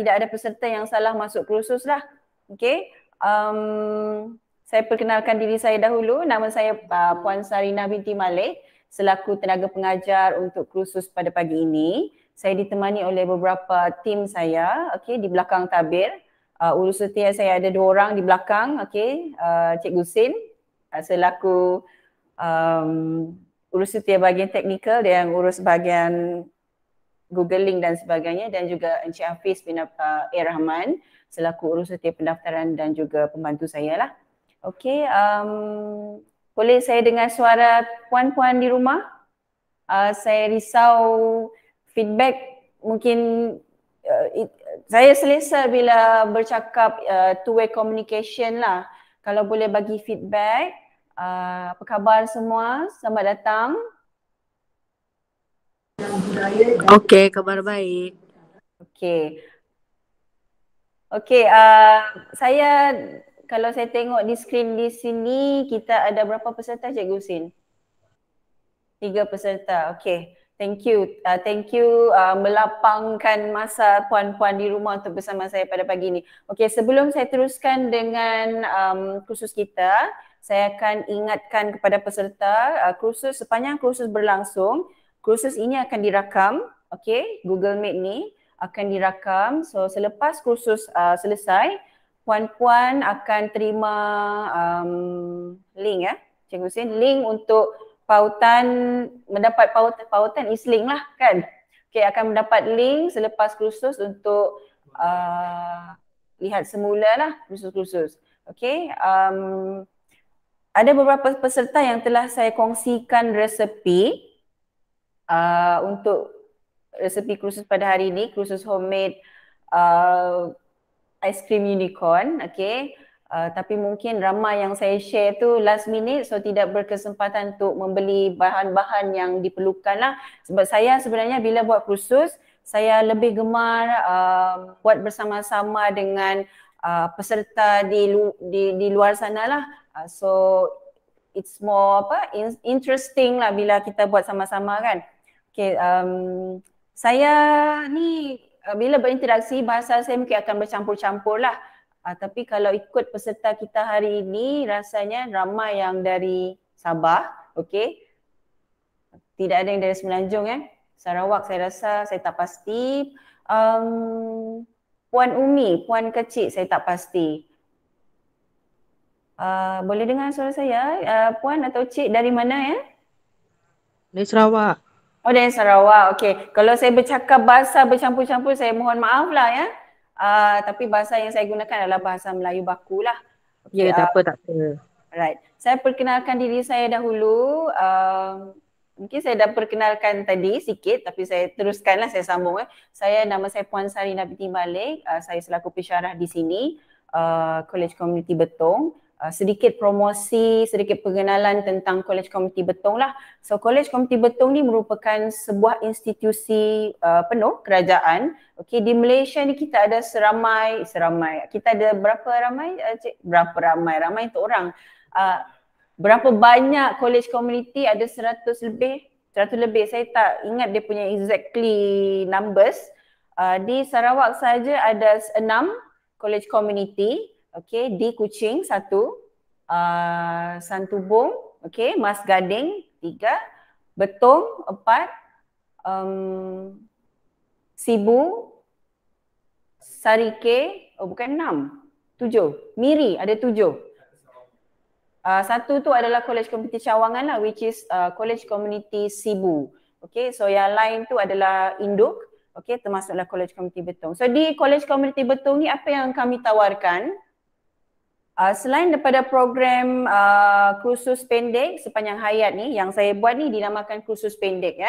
tidak ada peserta yang salah masuk kursus lah. Okay. Saya perkenalkan diri saya dahulu. Nama saya Puan Sarina binti Malik selaku tenaga pengajar untuk kursus pada pagi ini. Saya ditemani oleh beberapa tim saya, okay, di belakang tabir. Urus setia saya ada 2 orang di belakang, okay. Cikgu Sin selaku urus setia bahagian teknikal dan urus bahagian Googling dan sebagainya, dan juga Encik Hafiz bin Rahman selaku urus setia pendaftaran dan juga pembantu saya lah. Okey, boleh saya dengar suara puan-puan di rumah? Saya risau feedback mungkin saya selesa bila bercakap two-way communication lah. Kalau boleh bagi feedback, apa khabar semua? Selamat datang. Okey, kabar baik. Okey. Okey, saya kalau saya tengok di skrin di sini kita ada berapa peserta Cikgu Sin? 3 peserta. Okey. Thank you. Thank you melapangkan masa puan-puan di rumah untuk bersama saya pada pagi ini. Okey, sebelum saya teruskan dengan kursus kita, saya akan ingatkan kepada peserta kursus sepanjang kursus berlangsung, kursus ini akan dirakam, okey, Google Meet ni akan dirakam. So selepas kursus selesai, puan-puan akan terima link ya, Cikgu Sin, link untuk pautan, mendapat pautan e-link lah kan. Okey, akan mendapat link selepas kursus untuk lihat semula lah kursus-kursus. Okey, ada beberapa peserta yang telah saya kongsikan resepi untuk resepi kursus pada hari ini, kursus homemade ice cream unicorn, okay. Tapi mungkin ramai yang saya share tu last minute, so tidak berkesempatan untuk membeli bahan-bahan yang diperlukan lah. Sebab saya sebenarnya bila buat kursus, saya lebih gemar buat bersama-sama dengan peserta di luar sana lah. So it's more interesting lah bila kita buat sama-sama kan. Okay, saya ni bila berinteraksi bahasa saya mungkin akan bercampur-campur lah. Tapi kalau ikut peserta kita hari ini rasanya ramai yang dari Sabah, okay. Tidak ada yang dari Semenanjung Sarawak saya rasa, saya tak pasti. Puan Umi, Puan Kecik saya tak pasti. Boleh dengar suara saya? Puan atau Cik dari mana Dari Sarawak. Oh, dari Sarawak. Okey. Kalau saya bercakap bahasa bercampur-campur, saya mohon maaf lah tapi bahasa yang saya gunakan adalah bahasa Melayu baku lah. Okay, tak apa. Right. Saya perkenalkan diri saya dahulu. Mungkin saya dah perkenalkan tadi sikit, tapi saya teruskanlah, saya sambung. Nama saya Puan Sarina binti Malik. Saya selaku pensyarah di sini, College Community Betong. Sedikit promosi, sedikit pengenalan tentang College Community Betong lah. So College Community Betong ni merupakan sebuah institusi penuh kerajaan. Okey, di Malaysia ni kita ada seramai. Kita ada berapa ramai? Berapa ramai? Ramai untuk orang. Berapa banyak college community? Ada 100 lebih. Saya tak ingat dia punya exactly numbers. Di Sarawak saja ada 6 college community. Okey, di Kuching 1, Santubong, okey, Mas Gading 3, Betong 4, Sibu, Sarike, bukan 6, 7, Miri ada 7. 1 tu adalah College Community Cawangan lah, which is College Community Sibu. Okey, so yang lain tu adalah induk, okey, termasuklah College Community Betong. So di College Community Betong ni apa yang kami tawarkan? Selain daripada program kursus pendek sepanjang hayat ni, yang saya buat ni dinamakan kursus pendek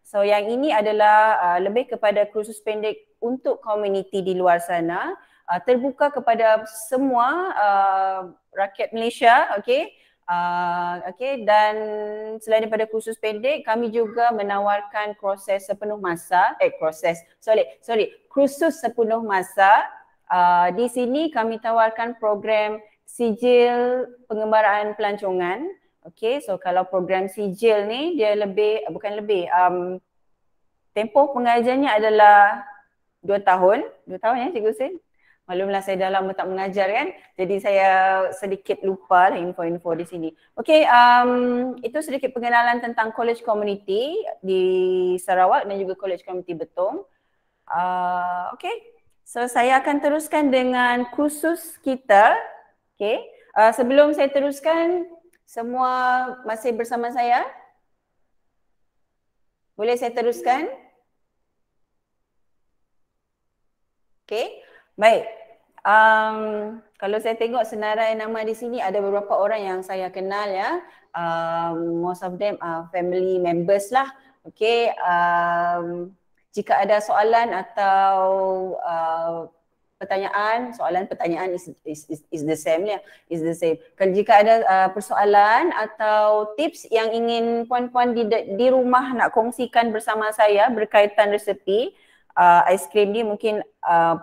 So yang ini adalah lebih kepada kursus pendek untuk komuniti di luar sana, terbuka kepada semua rakyat Malaysia, okey. Dan selain daripada kursus pendek, kami juga menawarkan kursus sepenuh masa, kursus sepenuh masa. Di sini kami tawarkan program sijil pengembaraan pelancongan. Okay, so kalau program sijil ni dia tempoh pengajiannya adalah 2 tahun. 2 tahun ya Cikgu Hussein? Maklumlah saya dah lama tak mengajar kan. Jadi saya sedikit lupa lah info-info di sini. Okay, itu sedikit pengenalan tentang College Community di Sarawak dan juga College Community Betong. Okay, so saya akan teruskan dengan kursus kita. Okay, sebelum saya teruskan, semua masih bersama saya? Boleh saya teruskan? Okay, baik. Kalau saya tengok senarai nama di sini ada beberapa orang yang saya kenal ya. Most of them are family members lah. Okay, jika ada soalan atau pertanyaan is the same ya, is the same. Kalau jika ada persoalan atau tips yang ingin puan-puan di rumah nak kongsikan bersama saya berkaitan resepi aiskrim ni, mungkin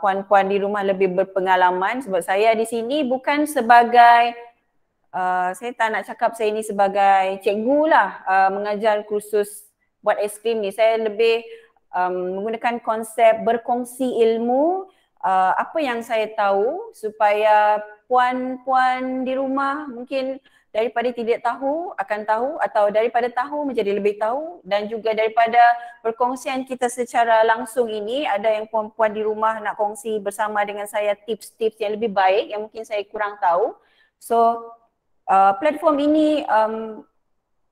puan-puan di rumah lebih berpengalaman sebab saya di sini bukan sebagai saya tak nak cakap saya ni sebagai cikgu lah mengajar kursus buat aiskrim ni. Saya lebih menggunakan konsep berkongsi ilmu, apa yang saya tahu supaya puan-puan di rumah mungkin daripada tidak tahu akan tahu, atau daripada tahu menjadi lebih tahu, dan juga daripada perkongsian kita secara langsung ini ada yang puan-puan di rumah nak kongsi bersama dengan saya tips-tips yang lebih baik yang mungkin saya kurang tahu. So platform ini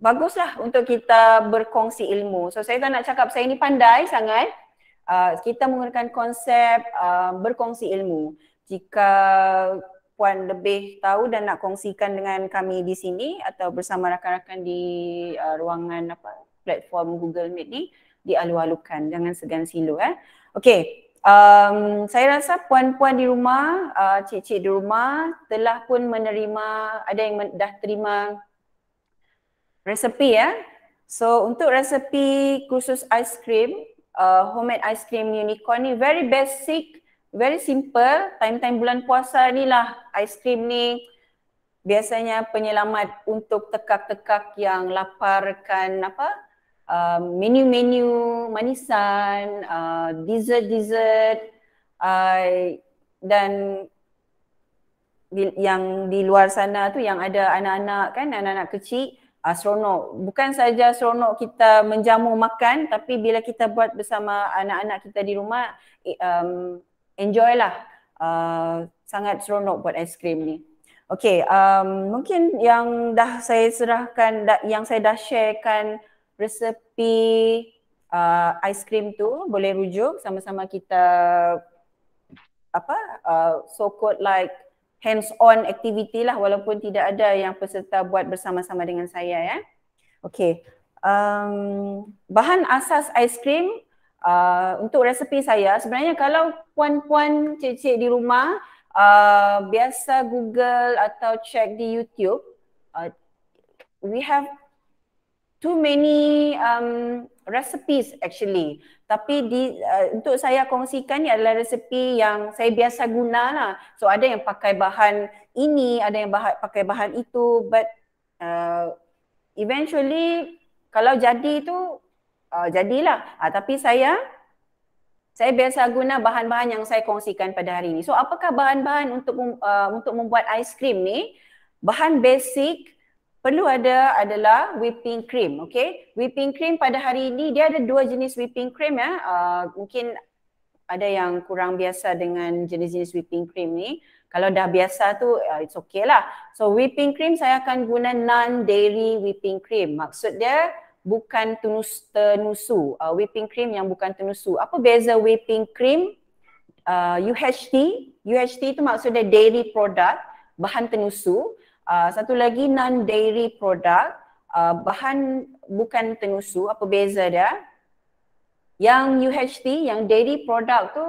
baguslah untuk kita berkongsi ilmu. So saya tak nak cakap saya ni pandai sangat. Kita menggunakan konsep berkongsi ilmu. Jika puan lebih tahu dan nak kongsikan dengan kami di sini atau bersama rakan-rakan di ruangan platform Google Meet ni, dialu-alukan, jangan segan silo. Okey, saya rasa puan-puan di rumah, cik-cik di rumah telah pun menerima, ada yang dah terima resepi ya. So untuk resepi kursus aiskrim, homemade ice cream unicorn ni very basic, very simple. Time-time bulan puasa ni lah ice cream ni biasanya penyelamat untuk tekak-tekak yang laparkan menu-menu manisan, dessert-dessert, dan yang di luar sana tu yang ada anak-anak kan, anak-anak kecil, seronok. Bukan saja seronok kita menjamu makan, tapi bila kita buat bersama anak-anak kita di rumah, enjoy lah. Sangat seronok buat aiskrim ni. Okay, mungkin yang dah saya serahkan, yang saya dah sharekan resepi aiskrim tu, boleh rujuk sama-sama kita so called like hands-on activity lah, walaupun tidak ada yang peserta buat bersama-sama dengan saya ya. Okay, bahan asas aiskrim untuk resepi saya, sebenarnya kalau puan-puan cik-cik di rumah biasa Google atau check di YouTube, we have too many recipes actually. Tapi untuk saya kongsikan ni adalah resepi yang saya biasa guna lah. So ada yang pakai bahan ini, ada yang pakai bahan itu, but eventually kalau jadi tu jadilah. Tapi saya biasa guna bahan-bahan yang saya kongsikan pada hari ini. So apakah bahan-bahan untuk membuat aiskrim ni? Bahan basic perlu ada adalah whipping cream, okay? Whipping cream pada hari ini dia ada 2 jenis whipping cream ya. Mungkin ada yang kurang biasa dengan jenis-jenis whipping cream ni. Kalau dah biasa tu it's okay lah. So whipping cream saya akan guna non-dairy whipping cream. Maksud dia bukan tenusu. Whipping cream yang bukan tenusu. Apa beza whipping cream? UHT. UHT itu maksudnya dairy product, bahan tenusu. Satu lagi non-dairy product, bahan bukan tenusu. Apa beza dia? Yang UHT, yang dairy product tu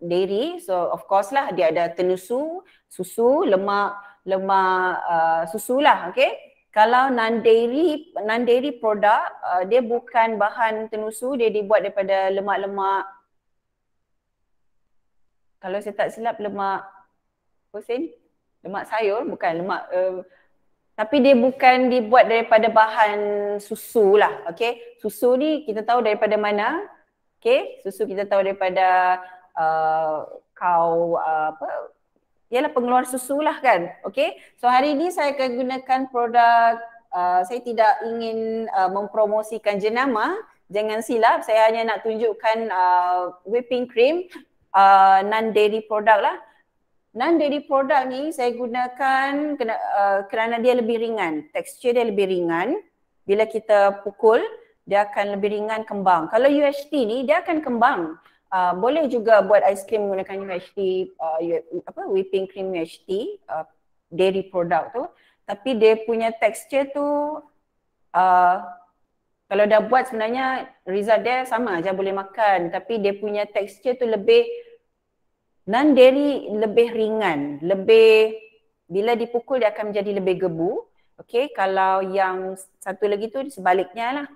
dairy, so of course lah dia ada tenusu, susu, lemak susu lah, okay? Kalau non-dairy product, dia bukan bahan tenusu, dia dibuat daripada lemak-lemak, kalau saya tak silap lemak lemak sayur, bukan lemak, tapi dia bukan dibuat daripada bahan susu lah, okay? Susu ni kita tahu daripada mana? Okay, susu kita tahu daripada ialah pengeluar susu lah kan. Okay, so hari ini saya akan gunakan produk, saya tidak ingin mempromosikan jenama, jangan silap, saya hanya nak tunjukkan whipping cream, non-dairy product lah. Non-dairy product ni saya gunakan kerana dia lebih ringan, tekstur dia lebih ringan. Bila kita pukul, dia akan lebih ringan kembang. Kalau UHT ni, dia akan kembang. Boleh juga buat aiskrim menggunakan UHT, whipping cream UHT, dairy product tu. Tapi dia punya tekstur tu, kalau dah buat sebenarnya result dia sama aja boleh makan. Tapi dia punya tekstur tu lebih, non-dairy lebih ringan, lebih, bila dipukul dia akan menjadi lebih gebu. Okay, kalau yang satu lagi tu sebaliknya lah.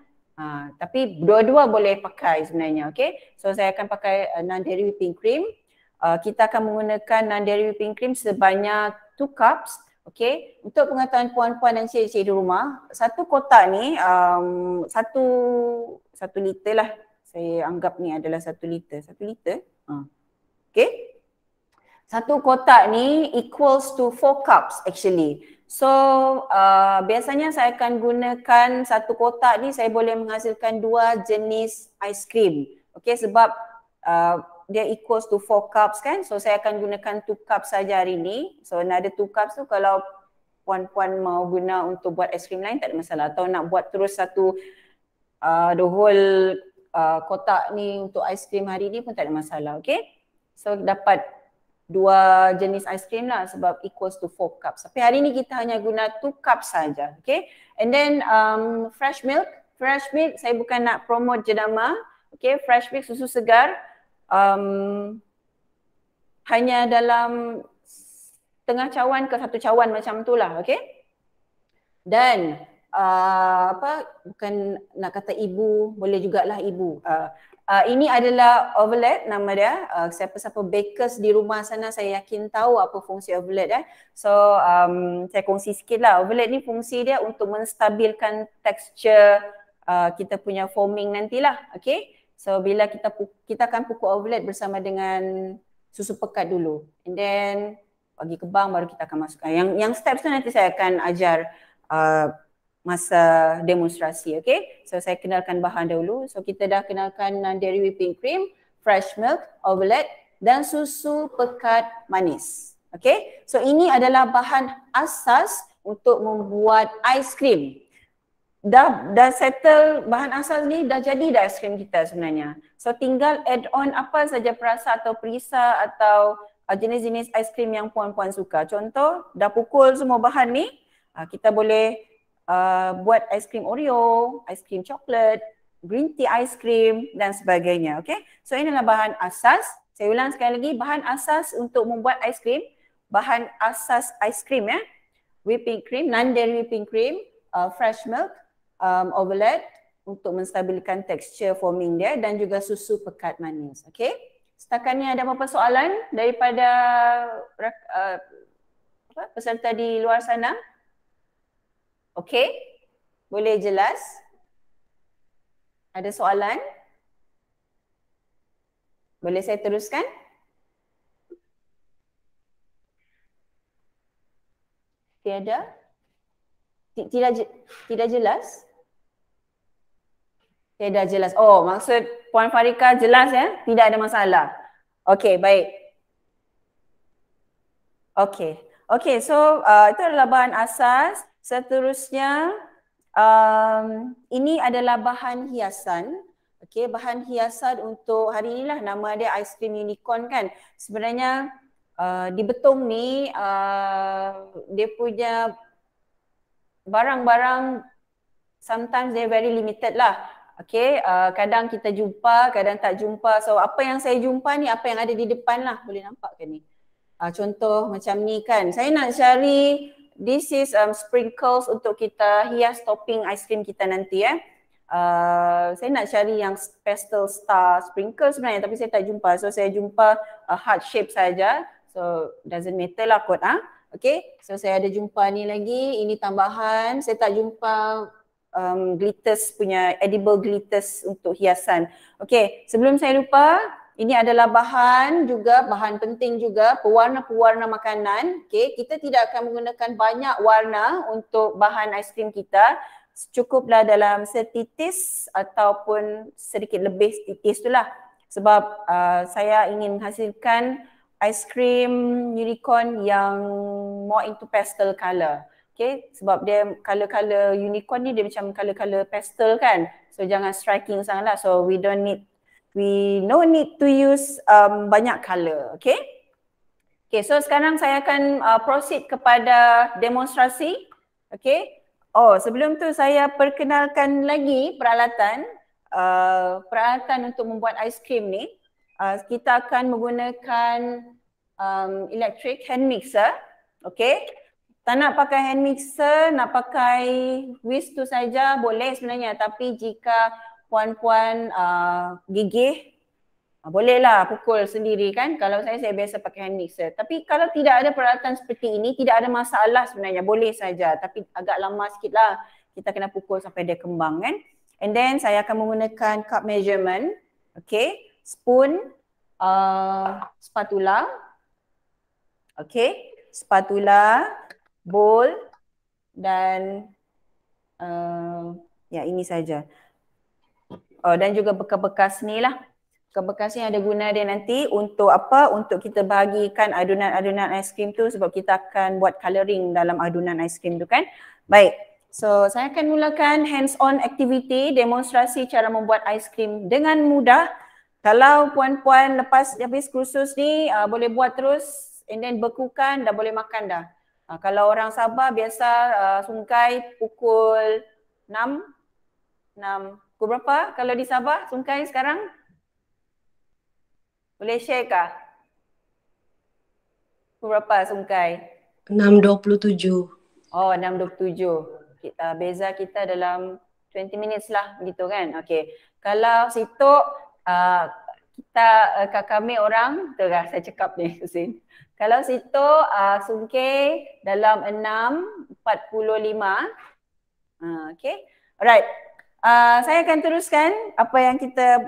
Tapi dua-dua boleh pakai sebenarnya, okay. So saya akan pakai non-dairy whipping cream. Kita akan menggunakan non-dairy whipping cream sebanyak 2 cups, okay. Untuk pengetahuan puan-puan dan cik-cik di rumah, satu kotak ni satu liter lah. Saya anggap ni adalah 1 liter. 1 liter, okay. Satu kotak ni equals to 4 cups actually. So biasanya saya akan gunakan satu kotak ni, saya boleh menghasilkan 2 jenis aiskrim. Okay, sebab dia equals to 4 cups kan. So saya akan gunakan 2 cups saja hari ni. So another 2 cups tu kalau puan-puan mau guna untuk buat aiskrim lain tak ada masalah. Atau nak buat terus satu the whole kotak ni untuk aiskrim hari ni pun tak ada masalah. Okay, so dapat 2 jenis aiskrim lah sebab equals to 4 cups. Tapi hari ni kita hanya guna 2 cups saja, okay. And then fresh milk saya bukan nak promote jenama, okay. Fresh milk, susu segar, hanya dalam setengah cawan ke 1 cawan macam tu lah, okay. Dan bukan nak kata ibu, boleh jugalah ibu. Ini adalah ovelet nama dia. Siapa-siapa bakers di rumah sana saya yakin tahu apa fungsi ovelet. So saya kongsi sikit lah. Ovelet ni fungsi dia untuk menstabilkan tekstur kita punya foaming nantilah. Okay. So bila kita akan pukul ovelet bersama dengan susu pekat dulu. And then bagi kebang baru kita akan masukkan. Yang steps tu nanti saya akan ajar masa demonstrasi, okay. So saya kenalkan bahan dahulu. So kita dah kenalkan non-dairy whipping cream, fresh milk, ovelet dan susu pekat manis. Okay, so ini adalah bahan asas untuk membuat aiskrim. Dah settle bahan asas ni, dah jadi dah aiskrim kita sebenarnya. So tinggal add on apa saja perasa atau perisa atau jenis-jenis aiskrim yang puan-puan suka. Contoh, dah pukul semua bahan ni, kita boleh buat aiskrim Oreo, aiskrim coklat, green tea aiskrim dan sebagainya. Okay, so inilah bahan asas. Saya ulang sekali lagi, bahan asas untuk membuat aiskrim, bahan asas aiskrim ya, whipping cream, non-dairy whipping cream, fresh milk, ovelet untuk menstabilkan tekstur foaming dia dan juga susu pekat manis. Okay, setakat ni ada apa-apa soalan daripada peserta di luar sana? Okay, boleh jelas? Ada soalan? Boleh saya teruskan? Tiada? Tidak jelas? Tidak jelas. Oh, maksud Puan Farika jelas ya? Tidak ada masalah. Okay, baik. Okay, so itu adalah bahan asas. Seterusnya, ini adalah bahan hiasan. Okay, bahan hiasan untuk hari inilah nama dia aiskrim unicorn kan. Sebenarnya di Betong ni dia punya barang-barang sometimes they're very limited lah. Okay, kadang kita jumpa, kadang tak jumpa. So apa yang saya jumpa ni, apa yang ada di depan lah. Boleh nampak ke ni? Contoh macam ni kan. Saya nak cari, this is sprinkles untuk kita hias topping aiskrim kita nanti saya nak cari yang pastel star sprinkle sebenarnya tapi saya tak jumpa. So saya jumpa heart shape saja. So doesn't matter lah kot. Okay, so saya ada jumpa ni lagi. Ini tambahan. Saya tak jumpa glitters punya, edible glitters untuk hiasan. Okay, sebelum saya lupa, ini adalah bahan juga, bahan penting juga, pewarna-pewarna makanan. Okay, kita tidak akan menggunakan banyak warna untuk bahan aiskrim kita. Cukuplah dalam setitis ataupun sedikit lebih setitis itulah. Sebab saya ingin menghasilkan aiskrim unicorn yang more into pastel color. Okay, sebab dia color-color unicorn ni dia macam color-color pastel kan. So jangan striking sangatlah. So we no need to use banyak color. Okay. Okay, so sekarang saya akan proceed kepada demonstrasi. Okay. Oh, sebelum tu saya perkenalkan lagi peralatan. Peralatan untuk membuat aiskrim ni. Kita akan menggunakan electric hand mixer. Okay. Tak nak pakai hand mixer, nak pakai whisk tu saja boleh sebenarnya. Tapi jika puan-puan gigih, bolehlah pukul sendiri kan. Kalau saya biasa pakai hand mixer. Tapi kalau tidak ada peralatan seperti ini, tidak ada masalah sebenarnya. Boleh saja. Tapi agak lama sikit lah. Kita kena pukul sampai dia kembang kan. And then saya akan menggunakan cup measurement. Okay. Spoon, spatula. Okay. Spatula, bowl dan ya ini saja. Oh, dan juga bekas-bekas ni lah. Bekas ni ada guna dia nanti untuk apa? Untuk kita bahagikan adunan-adunan aiskrim tu sebab kita akan buat colouring dalam adunan aiskrim tu kan. Baik, so saya akan mulakan hands-on activity, demonstrasi cara membuat aiskrim dengan mudah. Kalau puan-puan lepas habis kursus ni boleh buat terus and then bekukan dah boleh makan dah. Kalau orang Sabah biasa sungkai pukul 6. Pukul berapa kalau di Sabah sungkai sekarang? Boleh share kah? Berapa sungkai? 6.27. Oh, 6.27. Beza kita dalam 20 minutes lah begitu kan. Okay. Kalau Sitok, kami orang, tu lah saya cakap ni Husin. Kalau Sitok, sungkai dalam 6.45. Okay. Alright. Saya akan teruskan apa yang kita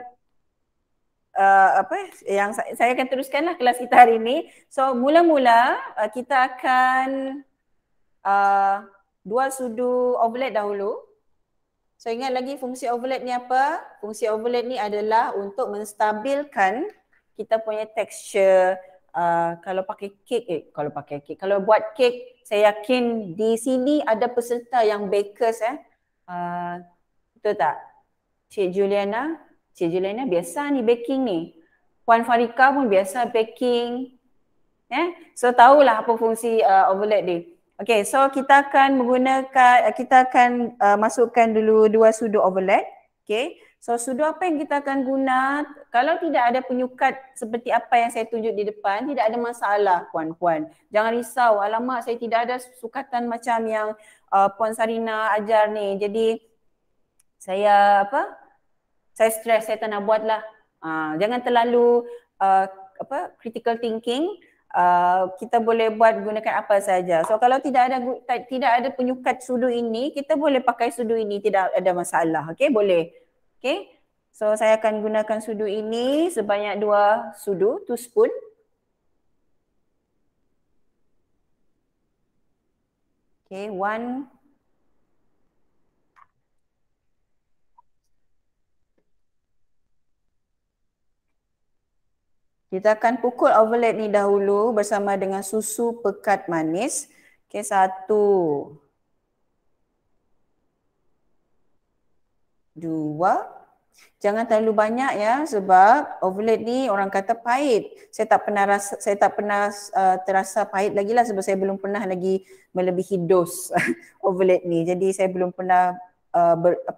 saya akan teruskanlah kelas kita hari ini. So mula-mula kita akan 2 sudu ovelet dahulu. So ingat lagi fungsi ovelet ni apa? Fungsi ovelet ni adalah untuk menstabilkan kita punya tekstur. Kalau buat kek, saya yakin di sini ada peserta yang bakers betul tak? Cik Juliana biasa ni baking ni. Puan Farika pun biasa baking. So tahulah apa fungsi ovelet ni. Okay, so kita akan masukkan dulu 2 sudu ovelet. Okay, so sudu apa yang kita akan guna? Kalau tidak ada penyukat seperti apa yang saya tunjuk di depan, tidak ada masalah puan-puan. Jangan risau, alamak saya tidak ada sukatan macam yang Puan Sarina ajar ni. Jadi saya stres, saya tak nak buat lah. Jangan terlalu critical thinking. Kita boleh buat gunakan apa saja. So kalau tidak ada penyukat sudu ini, kita boleh pakai sudu ini, tidak ada masalah. Okay, boleh. Okay, so saya akan gunakan sudu ini sebanyak 2 sudu, 2 spoon. Okay, 1. Kita akan pukul ovelet ni dahulu bersama dengan susu pekat manis. Okay, 1, 2. Jangan terlalu banyak ya sebab ovelet ni orang kata pahit. Saya tak pernah terasa pahit lagi lah sebab saya belum pernah lagi melebihi dos ovelet ni. Jadi saya belum pernah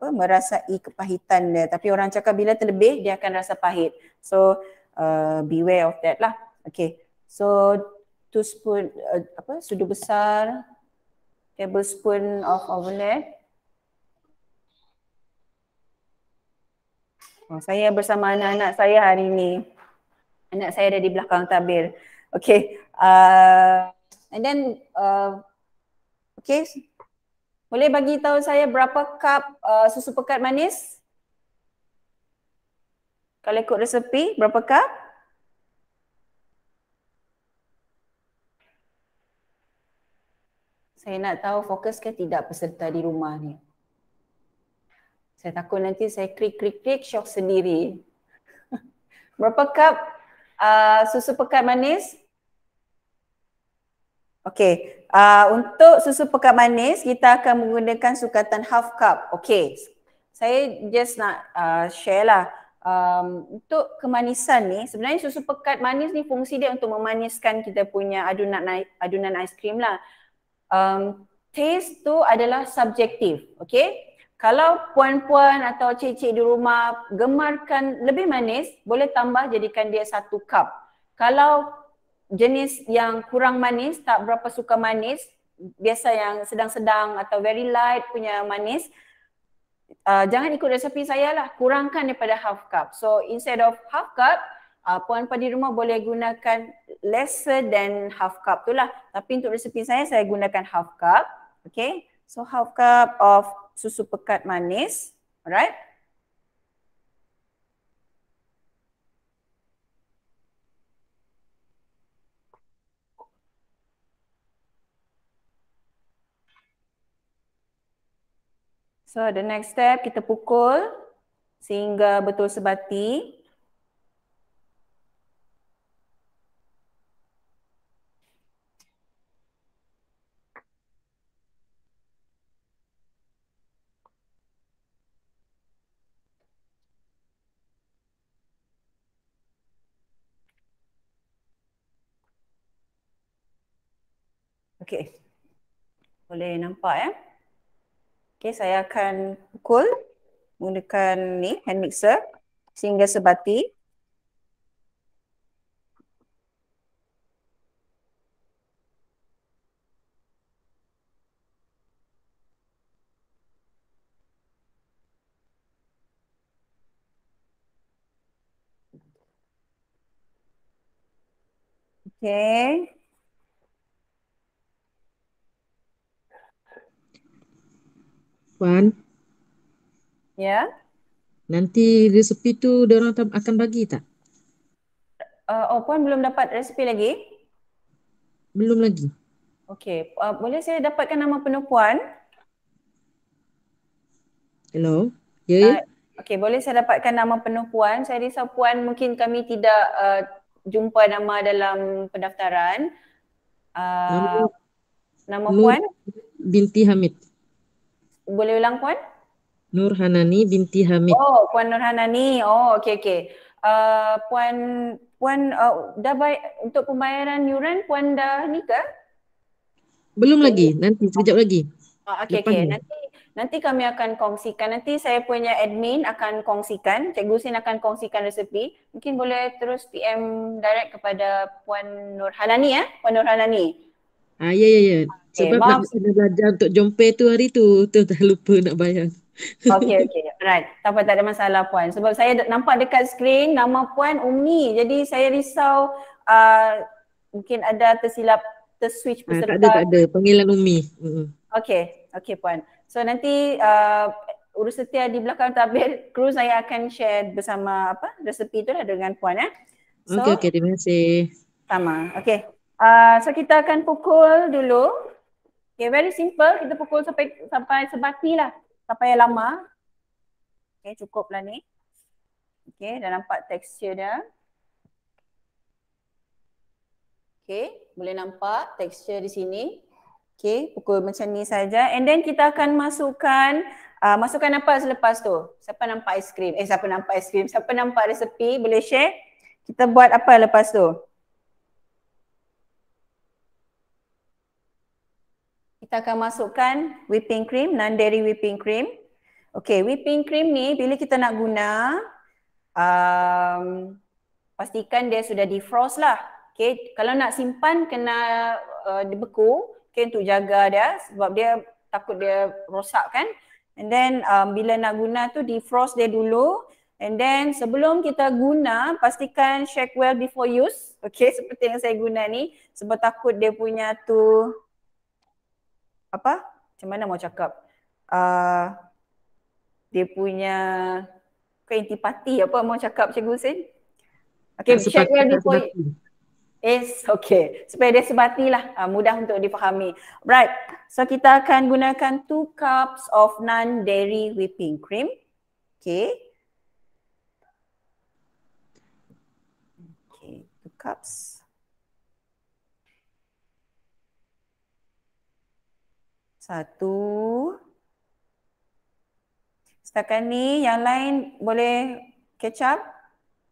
merasai kepahitan dia. Tapi orang cakap bila terlebih dia akan rasa pahit. So beware of that lah. Okay, so 2 spoon sudu besar, tablespoon of ovelet. Saya bersama anak-anak saya hari ini. Anak saya ada di belakang tabir. Okay, and then okay, Boleh bagi tahu saya berapa cup susu pekat manis? Kalau ikut resepi, berapa cup? Saya nak tahu fokus ke tidak peserta di rumah ni. Saya takut nanti saya klik syok sendiri. Berapa cup susu pekat manis? Okey, untuk susu pekat manis kita akan menggunakan sukatan half cup. Okey, saya just nak share lah. Untuk kemanisan ni, sebenarnya susu pekat manis ni fungsi dia untuk memaniskan kita punya adunan aiskrim lah. Taste tu adalah subjektif, okey? Kalau puan-puan atau cik-cik di rumah gemarkan lebih manis, boleh tambah jadikan dia 1 cup. Kalau jenis yang kurang manis, tak berapa suka manis, biasa yang sedang-sedang atau very light punya manis, jangan ikut resepi saya lah, kurangkan daripada half cup. So instead of half cup, puan-puan di rumah boleh gunakan lesser than half cup tu lah. Tapi untuk resepi saya gunakan half cup. Okay, so half cup of susu pekat manis. Alright. So the next step kita pukul sehingga betul sebati. Okay, boleh nampak ya. Okay, saya akan pukul menggunakan ni hand mixer sehingga sebati. Okay. Puan, Ya. nanti resepi tu diorang akan bagi tak? Puan belum dapat resepi lagi? Belum lagi. Okey, boleh saya dapatkan nama penuh puan? Hello? Ya? Okey, boleh saya dapatkan nama penuh puan? Saya risau puan mungkin kami tidak jumpa nama dalam pendaftaran. Nama Nama Nur puan? binti Hamid. Boleh ulang puan? Nur Hanani binti Hamid. Oh, Puan Nurhanani. Oh, okey. Puan dah baik untuk pembayaran yuran puan dah ni ke? Belum lagi, nanti sekejap lagi. Okey. Lepas ni. Nanti kami akan kongsikan. Nanti saya punya admin akan kongsikan. Cikgu Sin akan kongsikan resepi. Mungkin boleh terus PM direct kepada Puan Nurhanani ya, Puan Nurhanani. Ya. Sebab maaf. nak kena belajar untuk jompe tu hari tu dah lupa nak bayar. Okey. Alright. Tak ada masalah puan. Sebab saya nampak dekat skrin nama puan Umi. Jadi saya risau mungkin ada tersilap terswitch peserta. Tak ada. Panggilan Umi. Okey puan. So nanti urus setia di belakang tabir kru saya akan share bersama resepi tu lah dengan puan ya. So, Okey, terima kasih. Sama. Okey. So kita akan pukul dulu. Okay, very simple. Kita pukul sampai sebati lah. Sampai yang lama. Okay, cukup lah ni. Okay, dah nampak tekstur dia. Okay, boleh nampak tekstur di sini. Okay, pukul macam ni saja. And then kita akan masukkan apa selepas tu? Siapa nampak aiskrim? Siapa nampak resepi? Boleh share? Kita buat apa lepas tu? Kita akan masukkan whipping cream, non-dairy whipping cream. Okay, whipping cream ni bila kita nak guna, pastikan dia sudah defrost lah. Okay, kalau nak simpan kena dibeku. Okay, untuk jaga dia sebab dia takut dia rosak kan. And then bila nak guna tu defrost dia dulu. And then sebelum kita guna pastikan shake well before use. Okay, seperti yang saya guna ni. Sebab takut dia punya tu macam mana mau cakap, dia punya keintipati apa mau cakap Cikgu Husin? Okay, check Sepati, di tak point. sebati. Yes, okay. Supaya dia sebati lah, mudah untuk dipahami. Right, so kita akan gunakan 2 cups of non-dairy whipping cream. Okay. Okay, 2 cups. Satu. Setakat ni, yang lain boleh catch up.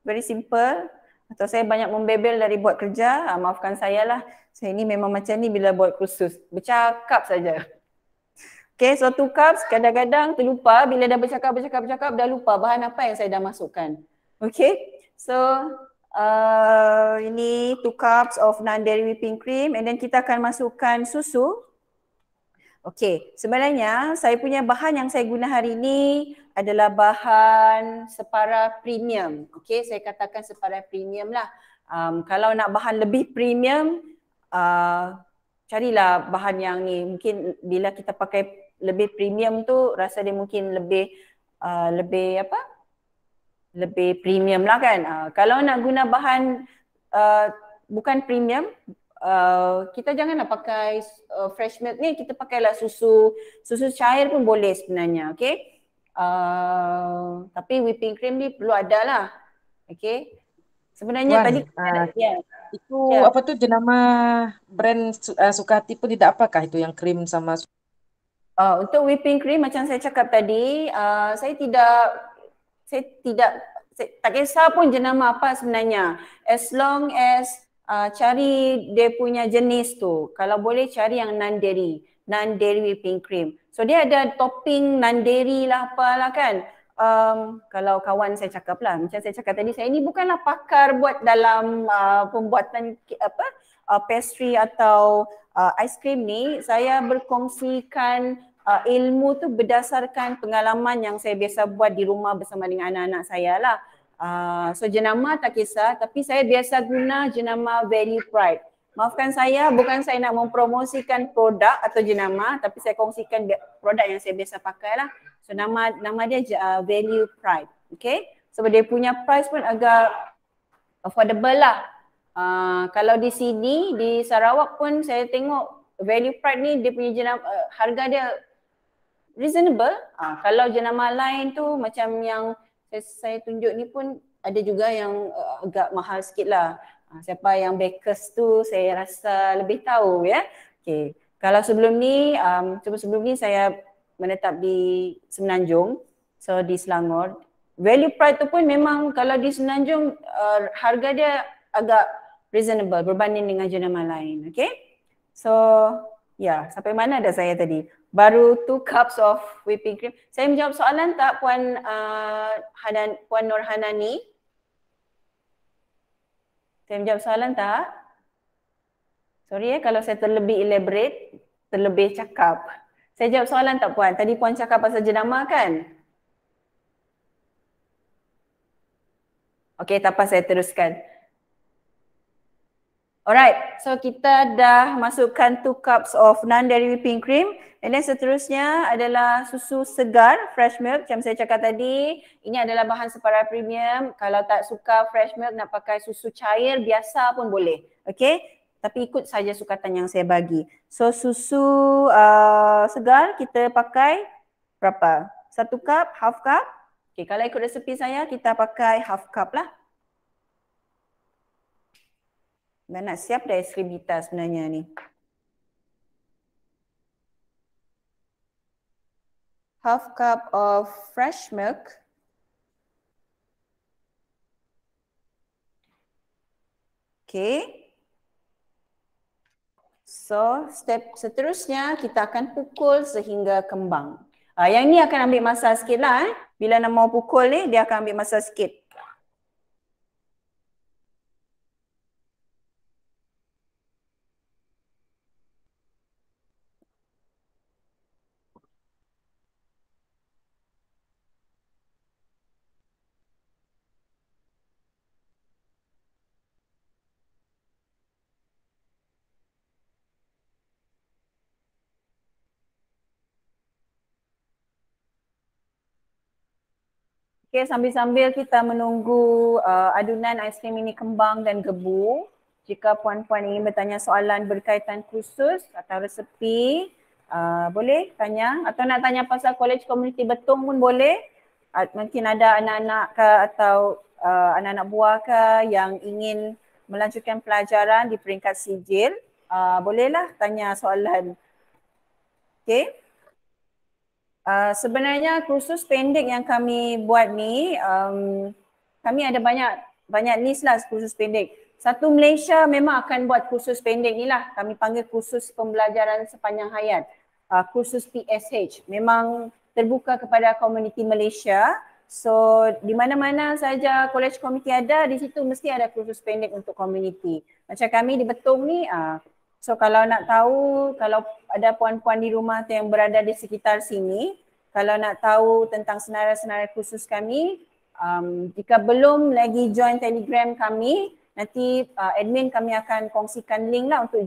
Very simple. Atau saya banyak membebel dari buat kerja, maafkan saya lah. Saya ni memang macam ni bila buat kursus. Bercakap saja. Okay, so 2 cups kadang-kadang terlupa bila dah bercakap dah lupa bahan apa yang saya dah masukkan. Okay, so ini 2 cups of non-dairy whipping cream and then kita akan masukkan susu. Okay, sebenarnya saya punya bahan yang saya guna hari ini adalah bahan separa premium. Okay, saya katakan separa premium lah. Kalau nak bahan lebih premium, carilah bahan yang ni. Mungkin bila kita pakai lebih premium tu, rasa dia mungkin lebih lebih premium lah kan. Kalau nak guna bahan bukan premium, kita janganlah pakai fresh milk ni, kita pakailah susu cair pun boleh sebenarnya, okay. Tapi whipping cream ni perlu ada lah, okay. Sebenarnya Wan, tadi itu apa tu jenama brand Sukati pun tidak apakah itu yang krim sama untuk whipping cream macam saya cakap tadi, saya tak kisah pun jenama apa sebenarnya, as long as cari dia punya jenis tu. Kalau boleh cari yang non-dairy whipping cream. So dia ada topping non-dairy lah apalah kan. Kalau kawan saya cakap lah, macam saya cakap tadi, saya ni bukanlah pakar buat dalam pembuatan pastry atau ice cream ni. Saya berkongsikan ilmu tu berdasarkan pengalaman yang saya biasa buat di rumah bersama dengan anak-anak saya lah. So jenama tak kisah, tapi saya biasa guna jenama Value Pride. Maafkan saya, bukan saya nak mempromosikan produk atau jenama, tapi saya kongsikan produk yang saya biasa pakai lah. So nama dia Value Pride, okay? So dia punya price pun agak affordable lah. Kalau di sini, di Sarawak pun saya tengok Value Pride ni dia punya jenama, harga dia reasonable. Kalau jenama lain tu macam yang saya tunjuk ni pun ada juga yang agak mahal sikit lah. Siapa yang bakers tu saya rasa lebih tahu ya. Okay. Kalau sebelum ni saya menetap di Semenanjung, so di Selangor. Value Pride tu pun memang kalau di Semenanjung harga dia agak reasonable berbanding dengan jenama lain. Okay. So sampai mana dah saya tadi? Baru 2 cups of whipping cream. Saya menjawab soalan tak Puan Nur Hanani? Saya menjawab soalan tak? Sorry kalau saya terlebih elaborate, terlebih cakap. Saya jawab soalan tak Puan? Tadi Puan cakap pasal jenama kan? Okey, tak apa saya teruskan. Alright, so kita dah masukkan 2 cups of non-dairy whipping cream and then seterusnya adalah susu segar, fresh milk macam saya cakap tadi. Ini adalah bahan separa premium. Kalau tak suka fresh milk nak pakai susu cair biasa pun boleh. Okay, tapi ikut saja sukatan yang saya bagi. So susu segar kita pakai berapa? 1 cup, half cup. Okay, kalau ikut resepi saya kita pakai half cup lah. Dah nak siap dah es krim kita sebenarnya ni. Half cup of fresh milk. Okay. So step seterusnya kita akan pukul sehingga kembang. Yang ni akan ambil masa sikit lah. Bila nak mau pukul ni dia akan ambil masa sikit. Okay, sambil-sambil kita menunggu adunan aiskrim ini kembang dan gebu, jika puan-puan ingin bertanya soalan berkaitan kursus atau resepi, boleh tanya, atau nak tanya pasal College Community Betong pun boleh. Mungkin ada anak-anak ke atau anak-anak buah ke yang ingin melanjutkan pelajaran di peringkat sijil, bolehlah tanya soalan. Okay. Sebenarnya kursus pendek yang kami buat ni, kami ada banyak list lah kursus pendek. Satu Malaysia memang akan buat kursus pendek ni lah. Kami panggil kursus pembelajaran sepanjang hayat. Kursus PSH. Memang terbuka kepada komuniti Malaysia. So di mana-mana saja college community ada, di situ mesti ada kursus pendek untuk komuniti. Macam kami di Betong ni, so kalau nak tahu, kalau ada puan-puan di rumah tu yang berada di sekitar sini, kalau nak tahu tentang senarai-senarai khusus kami, jika belum lagi join Telegram kami, nanti admin kami akan kongsikan link lah untuk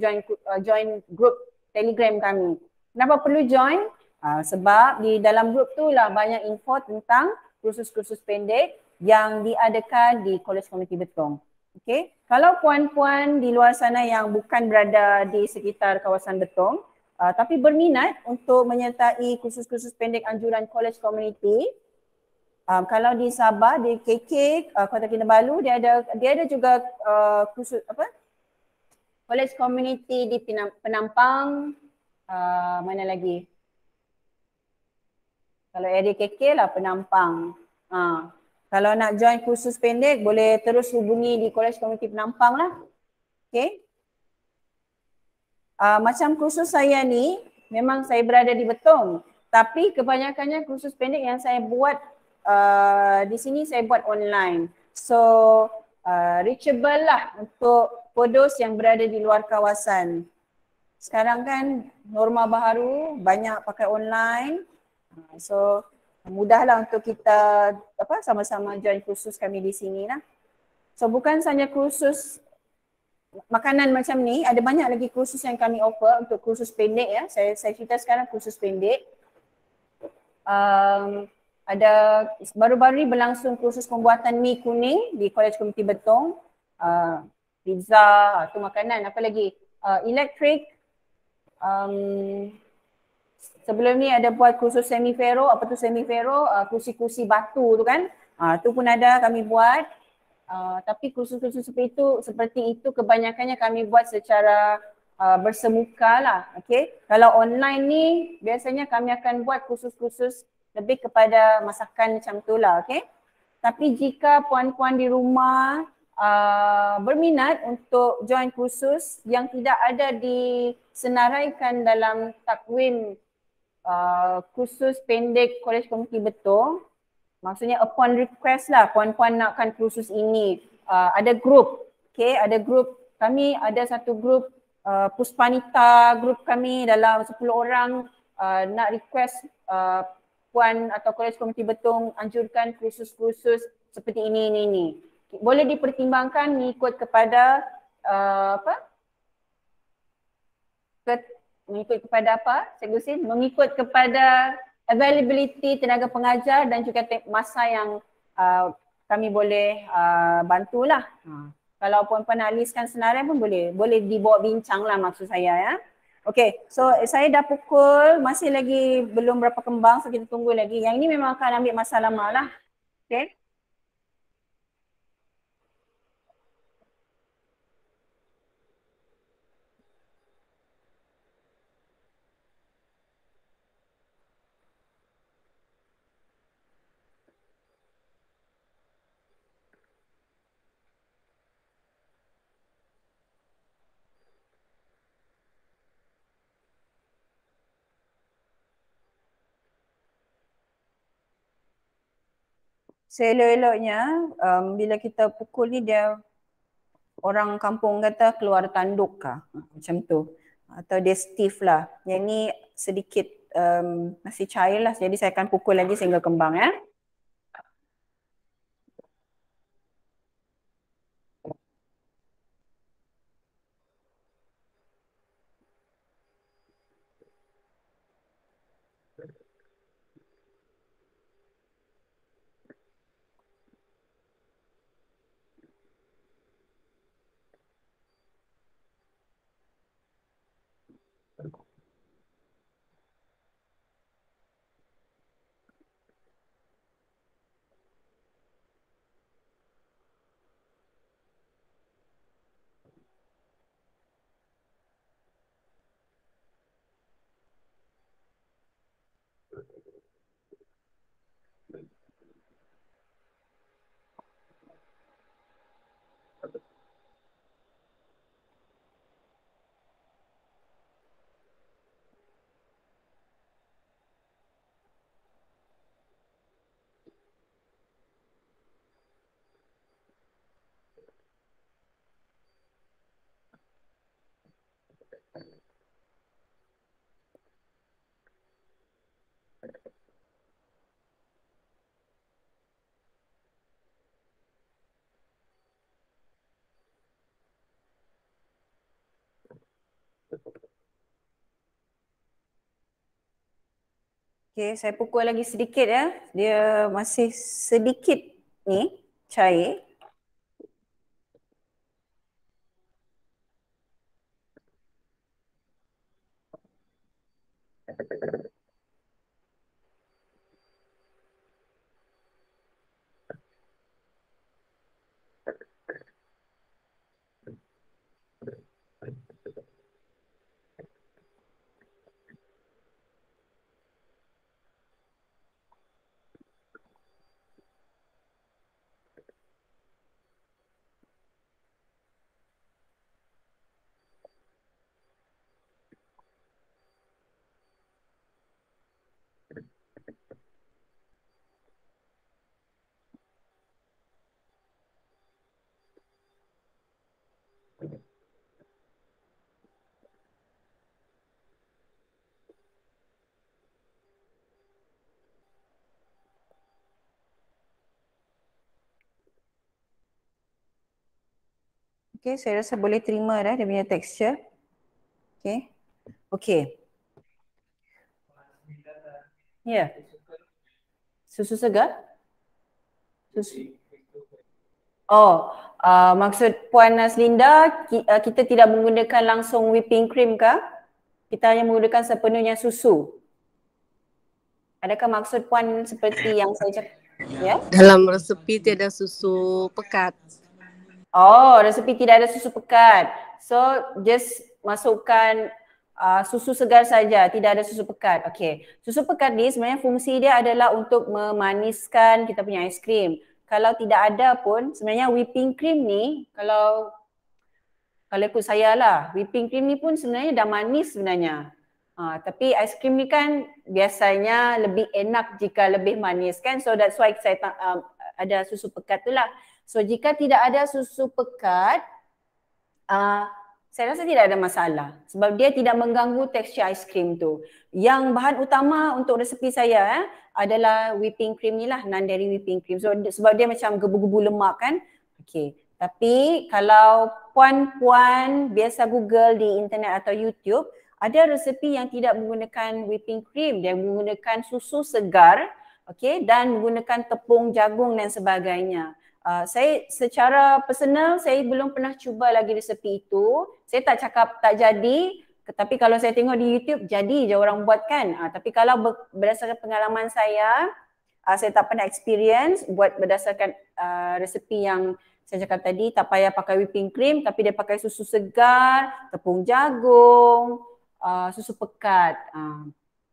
join group Telegram kami. Kenapa perlu join? Sebab di dalam group tu lah banyak info tentang kursus-kursus pendek yang diadakan di College Community Betong. Okay. Kalau puan-puan di luar sana yang bukan berada di sekitar kawasan Betong, tapi berminat untuk menyertai kursus-kursus pendek anjuran College Community, kalau di Sabah, di KK, Kota Kinabalu, dia ada juga kursus College Community di Penampang, mana lagi? Kalau area KK lah Penampang. Kalau nak join kursus pendek, boleh terus hubungi di College Community Penampang lah. Okay. Macam kursus saya ni, memang saya berada di Betong. Tapi kebanyakannya kursus pendek yang saya buat di sini, saya buat online. So, reachable lah untuk podos yang berada di luar kawasan. Sekarang kan norma baharu, banyak pakai online. So, mudahlah untuk kita sama-sama join kursus kami di sini lah. So bukan sahaja kursus makanan macam ni, ada banyak lagi kursus yang kami offer untuk kursus pendek ya. Saya cerita sekarang kursus pendek. Ada baru-baru ni berlangsung kursus pembuatan mi kuning di College Community Betong. Pizza, tu makanan, apa lagi? Elektrik. Sebelum ni ada buat kursus semi-fero, apa tu semi-fero? Kursi-kursi batu tu kan. Tu pun ada kami buat. Tapi kursus-kursus seperti itu kebanyakannya kami buat secara bersemuka lah. Okay. Kalau online ni biasanya kami akan buat kursus-kursus lebih kepada masakan macam tu lah. Okay. Tapi jika puan-puan di rumah berminat untuk join kursus yang tidak ada disenaraikan dalam takwim kursus pendek College Community Betong, maksudnya upon request lah puan-puan nakkan kursus ini, ada grup, okay, ada grup, kami ada satu grup Puspanita, grup kami dalam 10 orang nak request puan atau College Community Betong anjurkan kursus-kursus seperti ini. Boleh dipertimbangkan mengikut kepada mengikut kepada apa, Cikgu Sin? Mengikut kepada availability tenaga pengajar dan juga masa yang kami boleh bantulah. Kalau puan-puan nak listkan senarai pun boleh dibawa bincang lah maksud saya ya. Okay, so saya dah pukul, masih lagi belum berapa kembang, so kita tunggu lagi. Yang ini memang akan ambil masa lama lah. Okay. Seelok-eloknya bila kita pukul ni dia orang kampung kata keluar tanduk kah, macam tu. Atau dia stiff lah. Yang ni sedikit masih cair lah, jadi saya akan pukul lagi sehingga kembang ya. Okay, saya pukul lagi sedikit ya. Dia masih sedikit ni cair. Okay, saya rasa boleh terima dah dia punya texture. Okay. Okay. Ya. Yeah. Susu segar? Susu. Oh, maksud Puan Naslinda, kita tidak menggunakan langsung whipping cream kah? Kita hanya menggunakan sepenuhnya susu. Adakah maksud Puan seperti yang saya cakap? Ya? Dalam resepi tiada susu pekat. Oh, resepi tidak ada susu pekat. So, just masukkan susu segar saja, tidak ada susu pekat. Okey. Susu pekat ni sebenarnya fungsi dia adalah untuk memaniskan kita punya aiskrim. Kalau tidak ada pun, sebenarnya whipping cream ni, kalau ikut saya lah, whipping cream ni pun sebenarnya dah manis sebenarnya. Tapi aiskrim ni kan biasanya lebih enak jika lebih manis kan. So that's why saya ada susu pekat tu lah. So jika tidak ada susu pekat, saya rasa tidak ada masalah sebab dia tidak mengganggu tekstur aiskrim tu. Yang bahan utama untuk resepi saya adalah whipping cream ni lah, non-dairy whipping cream. So sebab dia macam gebu-gebu lemak kan. Okay. Tapi kalau puan-puan biasa Google di internet atau YouTube, ada resepi yang tidak menggunakan whipping cream, dia menggunakan susu segar, okay, dan menggunakan tepung jagung dan sebagainya. Saya secara personal saya belum pernah cuba lagi resepi itu. Saya tak cakap tak jadi, tapi kalau saya tengok di YouTube jadi je orang buat kan. Tapi kalau berdasarkan pengalaman saya tak pernah experience buat berdasarkan resepi yang saya cakap tadi, tak payah pakai whipping cream tapi dia pakai susu segar, tepung jagung, susu pekat.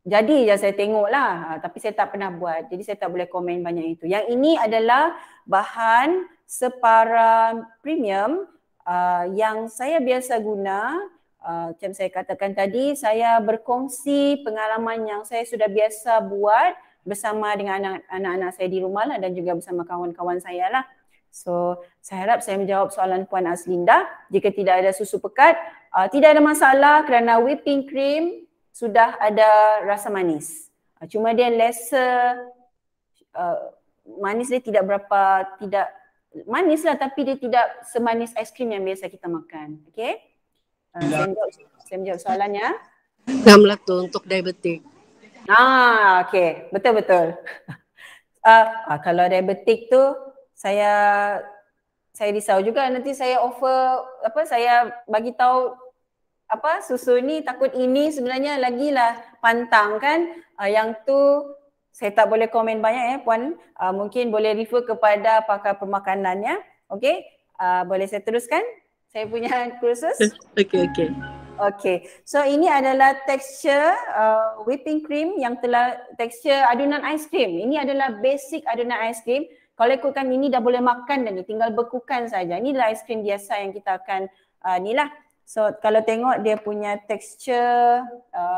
Jadi je saya tengok lah, tapi saya tak pernah buat. Jadi saya tak boleh komen banyak itu. Yang ini adalah bahan separa premium yang saya biasa guna. Macam saya katakan tadi, saya berkongsi pengalaman yang saya sudah biasa buat bersama dengan anak-anak saya di rumah lah dan juga bersama kawan-kawan saya lah. So saya harap saya menjawab soalan Puan Aslinda. Jika tidak ada susu pekat, tidak ada masalah kerana whipping cream sudah ada rasa manis. Cuma dia lesser, manis dia tidak manis lah tapi dia tidak semanis aiskrim yang biasa kita makan. Okay? Saya menjawab soalannya. 6 lah tu untuk diabetik. Okay. Betul-betul. Kalau diabetik tu saya risau juga nanti saya offer saya bagi tahu susu ni takut ini sebenarnya lagilah pantang kan. Yang tu saya tak boleh komen banyak puan. Mungkin boleh refer kepada pakar pemakanan ya. Okey. Boleh saya teruskan saya punya kursus? Okey. Okay, so ini adalah tekstur whipping cream yang telah tekstur adunan aiskrim. Ini adalah basic adunan aiskrim. Kalau ikutkan ini dah boleh makan dah ni, tinggal bekukan saja. Ini adalah aiskrim biasa yang kita akan ni lah. So kalau tengok dia punya tekstur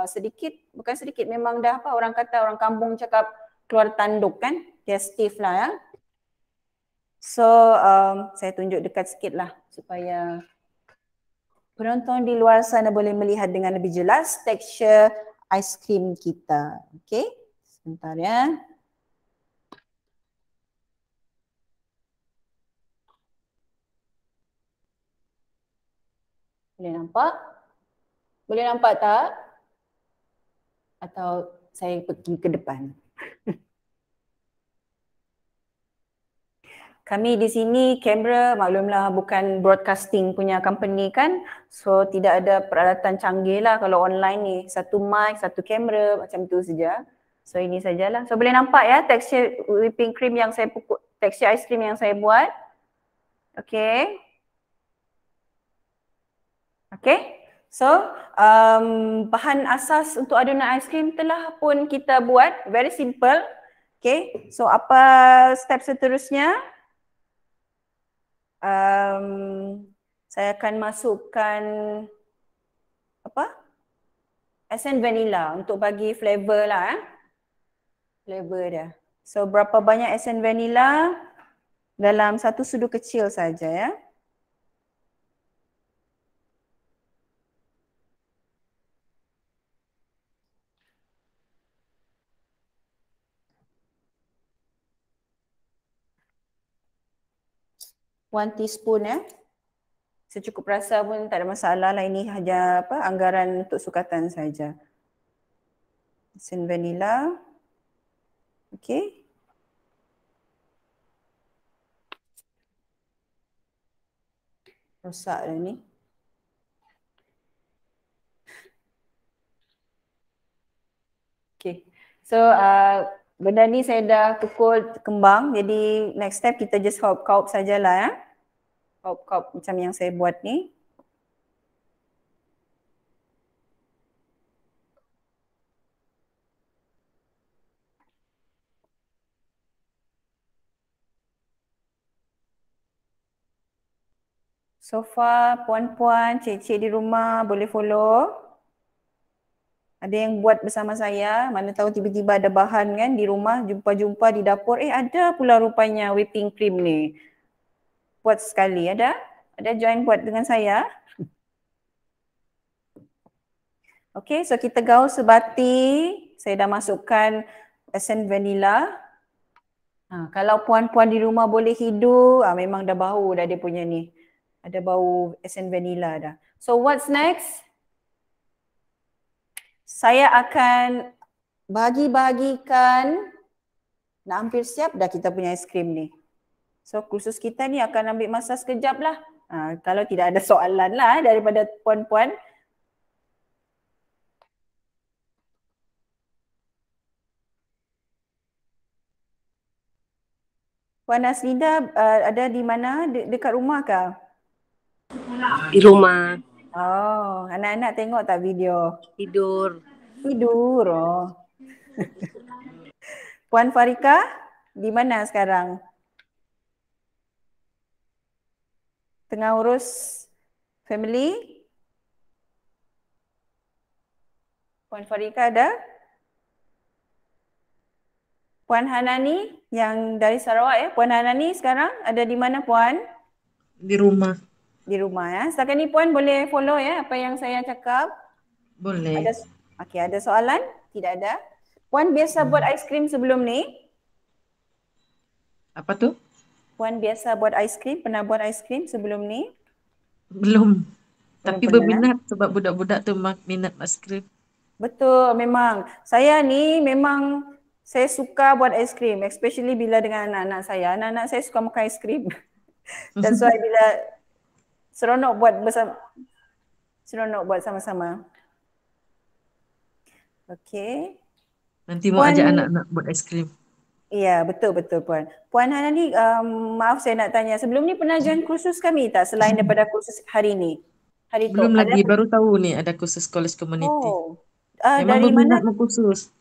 sedikit, bukan sedikit, memang dah orang kata, orang kampung cakap keluar tanduk kan. Dia stiff lah ya. So saya tunjuk dekat sikit lah supaya penonton di luar sana boleh melihat dengan lebih jelas tekstur aiskrim kita. Okey, sebentar ya. Boleh nampak? Boleh nampak tak? Atau Saya pergi ke depan. Kami di sini kamera maklumlah bukan broadcasting punya company kan. So tidak ada peralatan canggih lah kalau online ni. Satu mic, satu kamera macam tu saja. So ini sajalah. So boleh nampak ya tekstur whipping cream yang saya pukul, tekstur ice cream yang saya buat. Okay. Okay. So bahan asas untuk adunan ice cream telah pun kita buat. Very simple. Okay. So apa step seterusnya? Saya akan masukkan apa? Esen vanilla untuk bagi flavor lah. Flavor dia. So berapa banyak esen vanilla? Dalam satu sudu kecil saja ya. One teaspoon ya. Secukup rasa pun tak ada masalah lah. Ini hanya apa anggaran untuk sukatan saja. Esen vanilla. Okay. Rosak dah ni. Okay. So benda ni saya dah pukul kembang. Jadi next step kita just hop sajalah ya. Hop macam yang saya buat ni. So far puan-puan, cik-cik di rumah boleh follow. Ada yang buat bersama saya, mana tahu tiba-tiba ada bahan kan di rumah, jumpa-jumpa di dapur, ada pula rupanya whipping cream ni. Buat sekali, ada? Ada join buat dengan saya? Okay, so kita gaul sebati. Saya dah masukkan esen vanilla. Kalau puan-puan di rumah boleh hidu, memang dah bau dah dia punya ni. Ada bau esen vanilla dah. So what's next? Saya akan bagi-bagikan. Nak hampir siap dah kita punya es krim ni. So kursus kita ni akan ambil masa sekejap lah. Kalau tidak ada soalan lah daripada puan-puan. Puan Aslida ada di mana? Dekat rumah kah? Di rumah. Oh, anak-anak tengok tak video? Tidur. Tidur, oh. Puan Farika, di mana sekarang? Tengah urus family? Puan Farika ada? Puan Hanani yang dari Sarawak ya. Puan Hanani sekarang ada di mana Puan? Di rumah. Di rumah ya. Setakat ni Puan boleh follow ya apa yang saya cakap? Boleh. Okey, ada soalan? Tidak ada. Puan biasa buat ice cream sebelum ni? Apa tu? Puan biasa buat ice cream? Pernah buat ice cream sebelum ni? Belum. Tapi pernah, berminat sebab budak-budak tu minat ice cream. Betul, memang. Saya ni memang saya suka buat ice cream, especially bila dengan anak-anak saya. Anak-anak saya suka makan ice cream. That's why bila seronok buat sama-sama. Okay. Nanti mau ajak anak-anak buat ice cream. Ya, betul Puan. Puan Hanani, maaf saya nak tanya, sebelum ni pernah join kursus kami tak selain daripada kursus hari ni? Hari Belum tu. lagi, baru tahu ni ada kursus college community. Oh. Memang Dari mana? berminat kursus.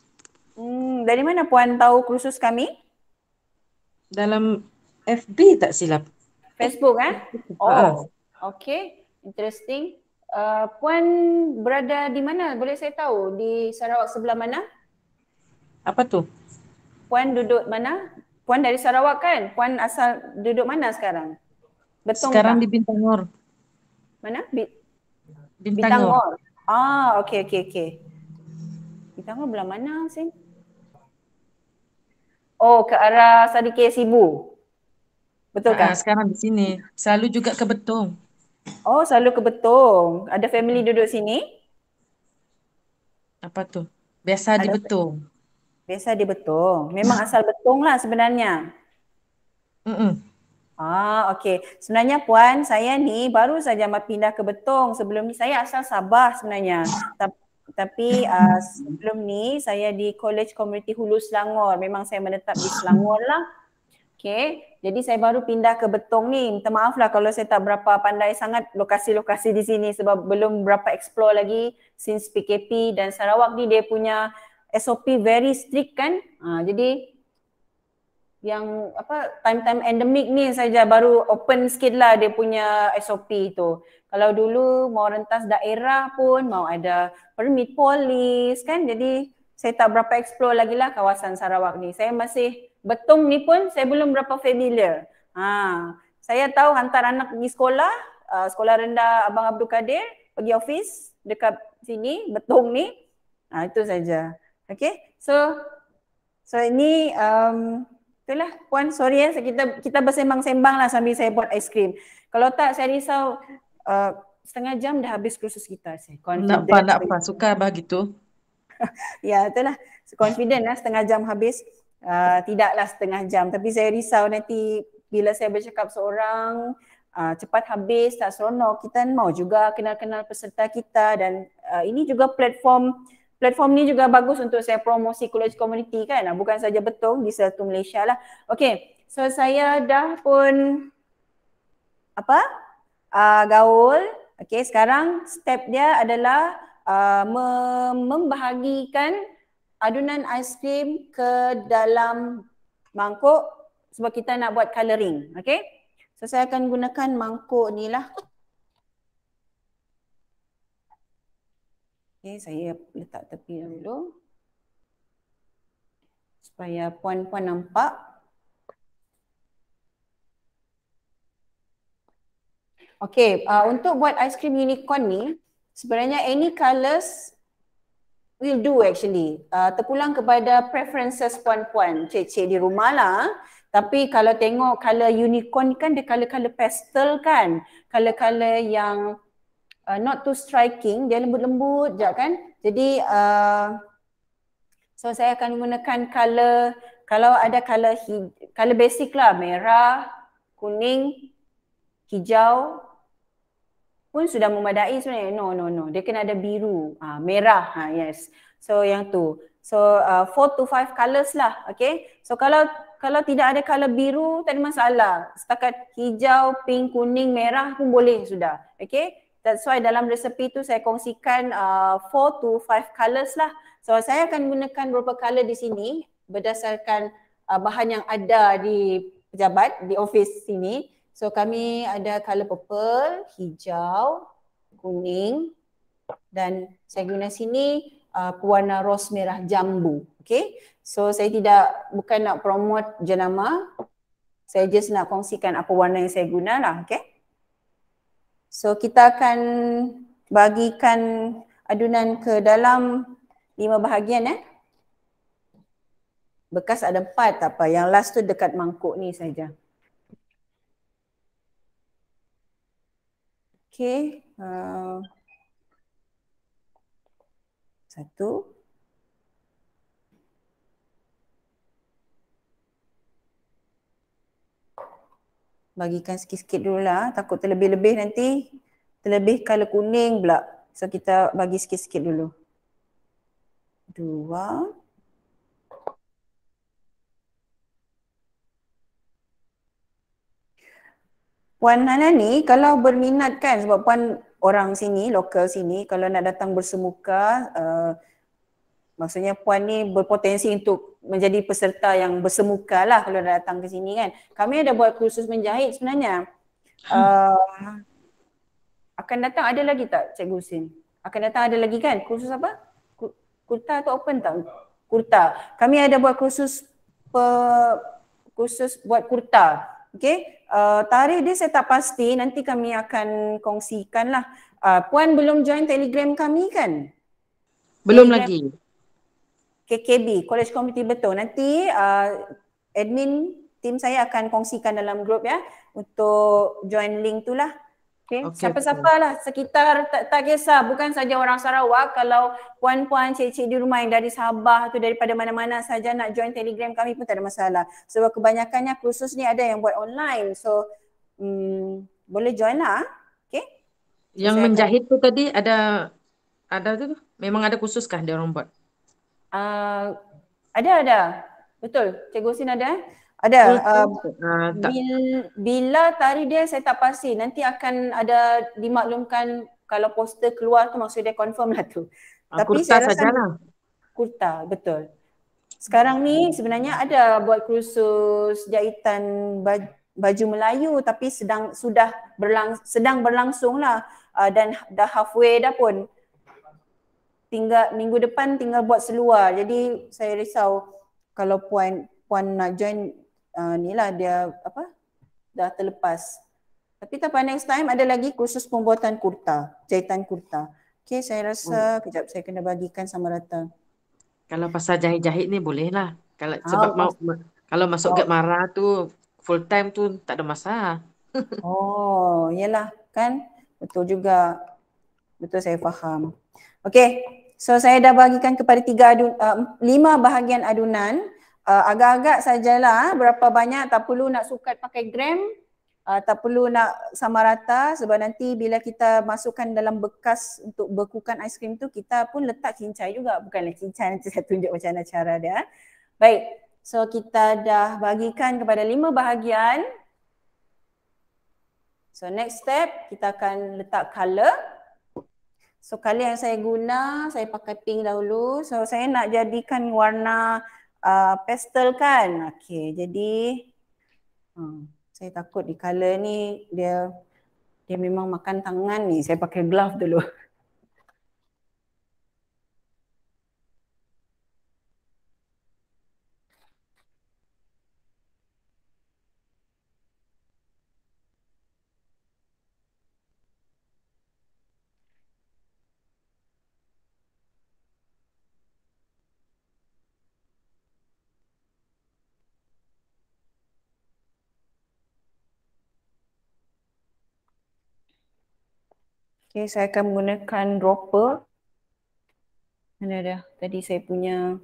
Dari mana Puan tahu kursus kami? Dalam FB tak silap. Facebook Oh, okay. Interesting. Puan berada di mana? Boleh saya tahu? Di Sarawak sebelah mana? Apa tu? Puan duduk mana? Puan dari Sarawak kan? Puan asal duduk mana sekarang? Betul sekarang tak? Di Bintangor. Mana? Bintangor. Okay. Bintangor belah mana sih? Oh, ke arah Sadiqah Sibu. Betul kan? Sekarang di sini. Selalu juga ke Betong. Oh, selalu ke Betong. Ada family duduk sini? Apa tu? Biasa di Ada Betong. biasa di Betong. Memang asal Betong lah sebenarnya. Mm-mm. Okey. Sebenarnya Puan, saya ni baru saja pindah ke Betong. Sebelum ni saya asal Sabah sebenarnya. Tapi sebelum ni saya di College Community Hulu Selangor. Memang saya menetap di Selangor lah. Okey. Jadi saya baru pindah ke Betong ni. Minta maaf lah kalau saya tak berapa pandai sangat lokasi-lokasi di sini sebab belum berapa explore lagi since PKP, dan Sarawak ni dia punya SOP very strict kan. Jadi yang time-time endemik ni saja baru open sikit lah dia punya SOP tu. Kalau dulu mau rentas daerah pun mau ada permit polis kan, jadi saya tak berapa explore lagi lah kawasan Sarawak ni. Saya masih Betong ni pun saya belum berapa familiar. Saya tahu hantar anak pergi sekolah, sekolah rendah Abang Abdul Kadir, pergi office dekat sini, Betong ni. Itu saja. Okay, so ini itulah Puan, sorry kita bersembang-sembang lah sambil saya buat aiskrim. Kalau tak saya risau setengah jam dah habis kursus kita. Saya confident. Nak apa, suka begitu. Ya, itulah. Confident lah setengah jam habis. Tidaklah setengah jam, tapi saya risau nanti bila saya bercakap seorang cepat habis, tak seronok. Kita mau juga kenal-kenal peserta kita, dan ini juga platform ni juga bagus untuk saya promosi college community kan. Bukan saja Betong, di seluruh Malaysia lah. Okay, so saya dah pun gaul. Okay, sekarang step dia adalah membahagikan adunan aiskrim ke dalam mangkuk sebab kita nak buat colouring. Okay, so saya akan gunakan mangkuk ni lah. Okay, saya letak tepi dulu supaya puan-puan nampak. Okay, untuk buat aiskrim unicorn ni sebenarnya any colours will do actually. Terpulang kepada preferences puan-puan, cik-cik di rumah lah. Tapi kalau tengok colour unicorn kan dia colour-colour pastel kan, colour-colour yang not too striking, dia lembut-lembut je kan. Jadi so saya akan menggunakan colour, kalau ada colour basic lah, merah, kuning, hijau pun sudah memadai sebenarnya. No. Dia kena ada biru, merah, yes. So yang tu. So 4 to 5 colours lah, okay. So kalau tidak ada colour biru, tak ada masalah. Setakat hijau, pink, kuning, merah pun boleh sudah, okay. That's why dalam resepi tu saya kongsikan 4 to 5 colours lah. So saya akan gunakan beberapa colour di sini berdasarkan bahan yang ada di pejabat, di office sini. So kami ada colour purple, hijau, kuning, dan saya guna sini pewarna ros merah jambu. Okay, so saya bukan nak promote jenama, saya just nak kongsikan apa warna yang saya guna lah. Okay, so kita akan bagikan adunan ke dalam 5 bahagian. Bekas ada 4, tak apa, yang last tu dekat mangkuk ni saja. Okay, 1. Bagikan sikit-sikit dulu lah, takut terlebih-lebih nanti, terlebih colour kuning pula. So kita bagi sikit-sikit dulu. 2. Puan Hana ni kalau berminat kan, sebab puan orang sini, lokal sini, kalau nak datang bersemuka, maksudnya puan ni berpotensi untuk menjadi peserta yang bersemuka lah kalau nak datang ke sini kan. Kami ada buat kursus menjahit sebenarnya. Akan datang ada lagi tak Cikgu Husin? Akan datang ada lagi kan? Kursus apa? Kurta atau open tak? Kurta. Kami ada buat kursus buat kurta. Okay, tarikh dia saya tak pasti, nanti kami akan kongsikan lah. Puan belum join Telegram kami kan? Belum lagi. KKB, College Community Betong. Nanti admin tim saya akan kongsikan dalam grup ya untuk join link tu lah. Okay, Okey, siapa-siapa lah sekitar, tak kisah, bukan saja orang Sarawak. Kalau puan-puan, cik-cik di rumah yang dari Sabah tu, daripada mana-mana saja nak join Telegram kami pun tak ada masalah. Sebab kebanyakannya kursus ni ada yang buat online. So boleh join lah. Okay. So, Yang saya akan menjahit tu tadi ada tu memang ada khusus kah dia orang buat? Ada. Betul. Cikgu Sin ada. Ada. Full time tak. Bila tarikh dia saya tak pasti. Nanti akan ada dimaklumkan kalau poster keluar tu, maksud dia confirm lah tu. Tapi Kurta saya rasa sajalah. kurta, betul. Sekarang ni sebenarnya ada buat kursus jahitan baju Melayu, tapi sedang berlangsung lah, dan dah halfway dah pun. Tinggal minggu depan tinggal buat seluar. Jadi saya risau kalau puan nak join ni lah, dia dah terlepas. Tapi tak apa, next time ada lagi kursus pembuatan kurta, jahitan kurta. Okay, saya rasa kejap saya kena bagikan sama rata. Kalau pasal jahit-jahit ni boleh lah. Sebab kalau masuk Gap Mara tu full time tu tak ada masalah. Oh, yalah kan? Betul juga. Betul, saya faham. Okay, so saya dah bagikan kepada 5 bahagian adunan. Agak-agak sajalah, berapa banyak tak perlu nak sukat pakai gram. Tak perlu nak sama rata, sebab nanti bila kita masukkan dalam bekas untuk bekukan aiskrim tu, kita pun letak cincai juga. Bukanlah cincai, nanti saya tunjuk macam mana cara dia. Baik, so kita dah bagikan kepada 5 bahagian. So next step, kita akan letak color. So color yang saya guna, saya pakai pink dahulu. So saya nak jadikan warna pastel kan. Okay, jadi saya takut di color ni dia memang makan tangan ni. Saya pakai glove dulu. Okay, saya akan menggunakan dropper. Mana dah? Tadi saya punya.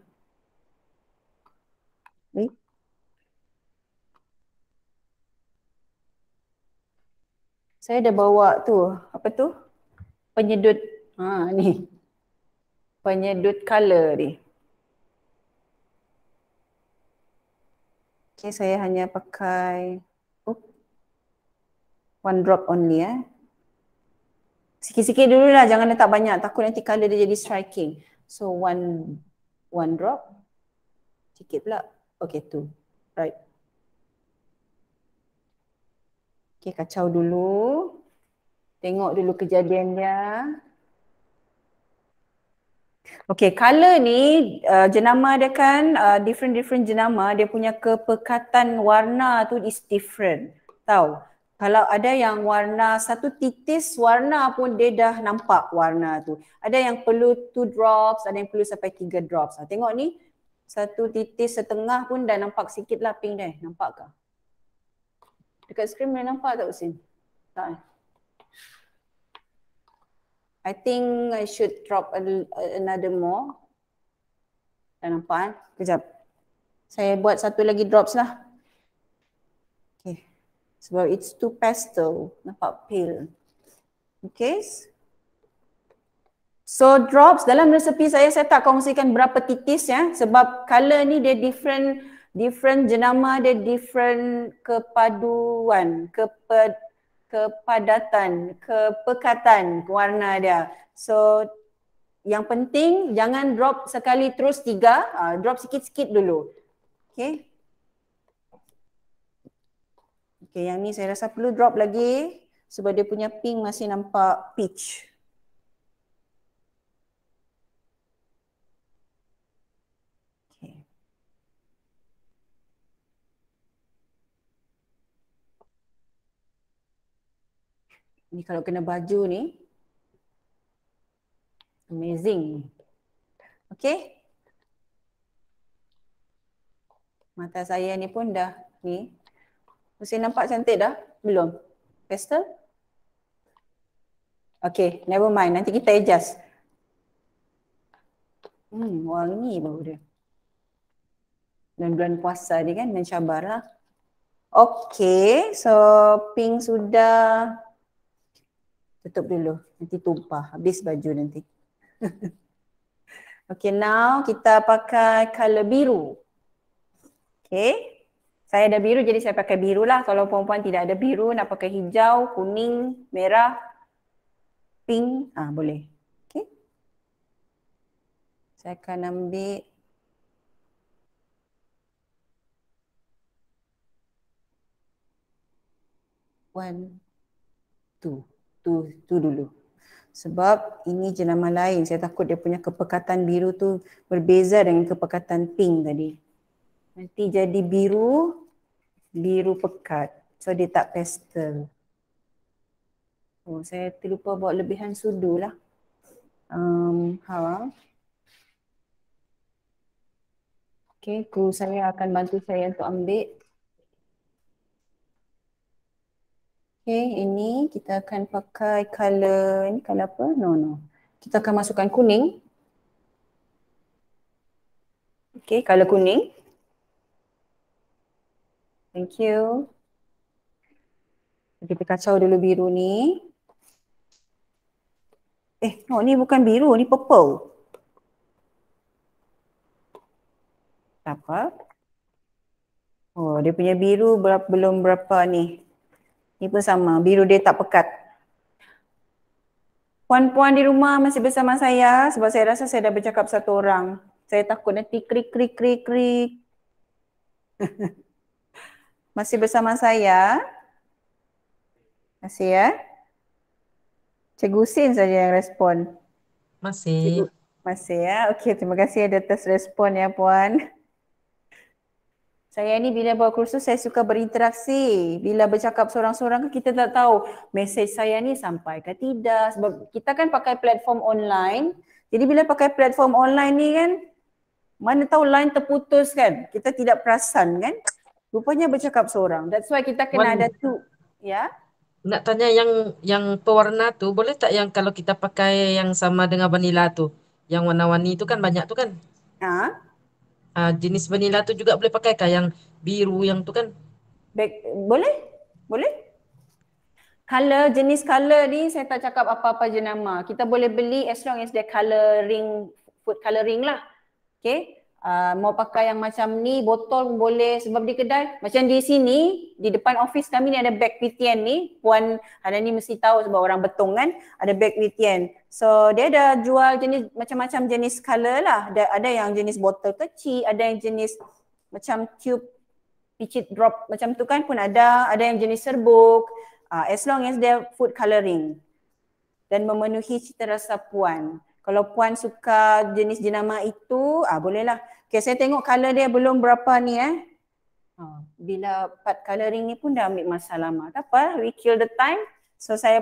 Saya dah bawa tu. Apa tu? Penyedut. Ni. Penyedut color ni. Okay, saya hanya pakai one drop only . Sikit-sikit dulu lah, jangan letak banyak. Takut nanti color dia jadi striking. So one drop. Sikit pula. Okay, 2. Right. Okay, kacau dulu. Tengok dulu kejadian dia. Okay, color ni jenama dia kan different jenama, dia punya kepekatan warna tu is different. Tahu? Kalau ada yang warna satu titis warna pun dia dah nampak warna tu. Ada yang perlu 2 drops, ada yang perlu sampai 3 drops. Tengok ni, satu titis setengah pun dah nampak sikit lah pink dia. Nampak ke? Dekat skrin boleh nampak tak Usin? Tak. I think I should drop another more. Dah nampak Kejap. Saya buat satu lagi drops lah. Okay. Sebab it's too pastel. Nampak pale. Okay. So drops dalam resepi saya tak kongsikan berapa titis ya. Sebab color ni dia different jenama, dia different kepaduan, kepadatan, kepekatan warna dia. So yang penting jangan drop sekali terus 3, drop sikit-sikit dulu. Okay. Okay, yang ni saya rasa perlu drop lagi sebab dia punya pink masih nampak peach. Okay. Ni kalau kena baju ni amazing. Okay. Mata saya ni pun dah ni. Mesti nampak cantik dah? Belum? Pastel? Okay, never mind. Nanti kita adjust. Wangi bau dia. Dan bulan puasa dia kan, mencabarlah. Okay, so pink sudah. Tutup dulu, nanti tumpah. Habis baju nanti. Okay, now kita pakai color biru. Okay. Saya ada biru jadi saya pakai biru lah. Kalau perempuan tidak ada biru, nak pakai hijau, kuning, merah, pink, boleh. Okay. Saya akan ambil one, two dulu. Sebab ini jenama lain. Saya takut dia punya kepekatan biru tu berbeza dengan kepekatan pink tadi. Nanti jadi biru pekat. So dia tak pastel. Oh, saya terlupa bawa lebihan sudu lah. Okay, kru saya akan bantu saya untuk ambil. Okay, ini kita akan pakai color, ini color apa? No. Kita akan masukkan kuning. Okay, color kuning. Thank you. Kita kacau dulu biru ni. No, ni bukan biru, ni purple. Apa? Oh, dia punya biru belum berapa ni. Ni pun sama, biru dia tak pekat. Puan-puan di rumah masih bersama saya sebab saya rasa saya dah bercakap satu orang. Saya takut nanti krik. Masih bersama saya? Masih ya? Cikgu Husin saja yang respon. Masih. Masih ya? Okey, terima kasih atas respon ya Puan. Saya ni bila buat kursus saya suka berinteraksi. Bila bercakap seorang-seorang kita tak tahu mesej saya ni sampai ke tidak. Sebab kita kan pakai platform online. Jadi bila pakai platform online ni kan, mana tahu line terputus kan. Kita tidak perasan kan. Rupanya bercakap seorang. That's why kita kena ada tu. Ya? Nak tanya yang pewarna tu, boleh tak yang kalau kita pakai yang sama dengan vanila tu? Yang warna-warni tu kan banyak tu kan? Jenis vanila tu juga boleh pakai kah? Yang biru yang tu kan? Boleh. Color, jenis color ni saya tak cakap apa-apa jenama. Kita boleh beli as long as dia coloring, food coloring lah. Okay. Mau pakai yang macam ni, botol pun boleh sebab di kedai. Macam di sini, di depan office kami ni ada beg Witian ni. Puan Hana ni mesti tahu sebab orang Betong kan, ada beg Witian. So dia ada jual jenis macam-macam jenis color lah. Ada yang jenis botol kecil, ada yang jenis macam tube picit drop macam tu kan pun ada yang jenis serbuk. As long as dia food coloring dan memenuhi cita rasa puan. Kalau puan suka jenis jenama itu, bolehlah. Okay, saya tengok color dia belum berapa ni Bila part coloring ni pun dah ambil masa lama. Tak apa, we kill the time. So saya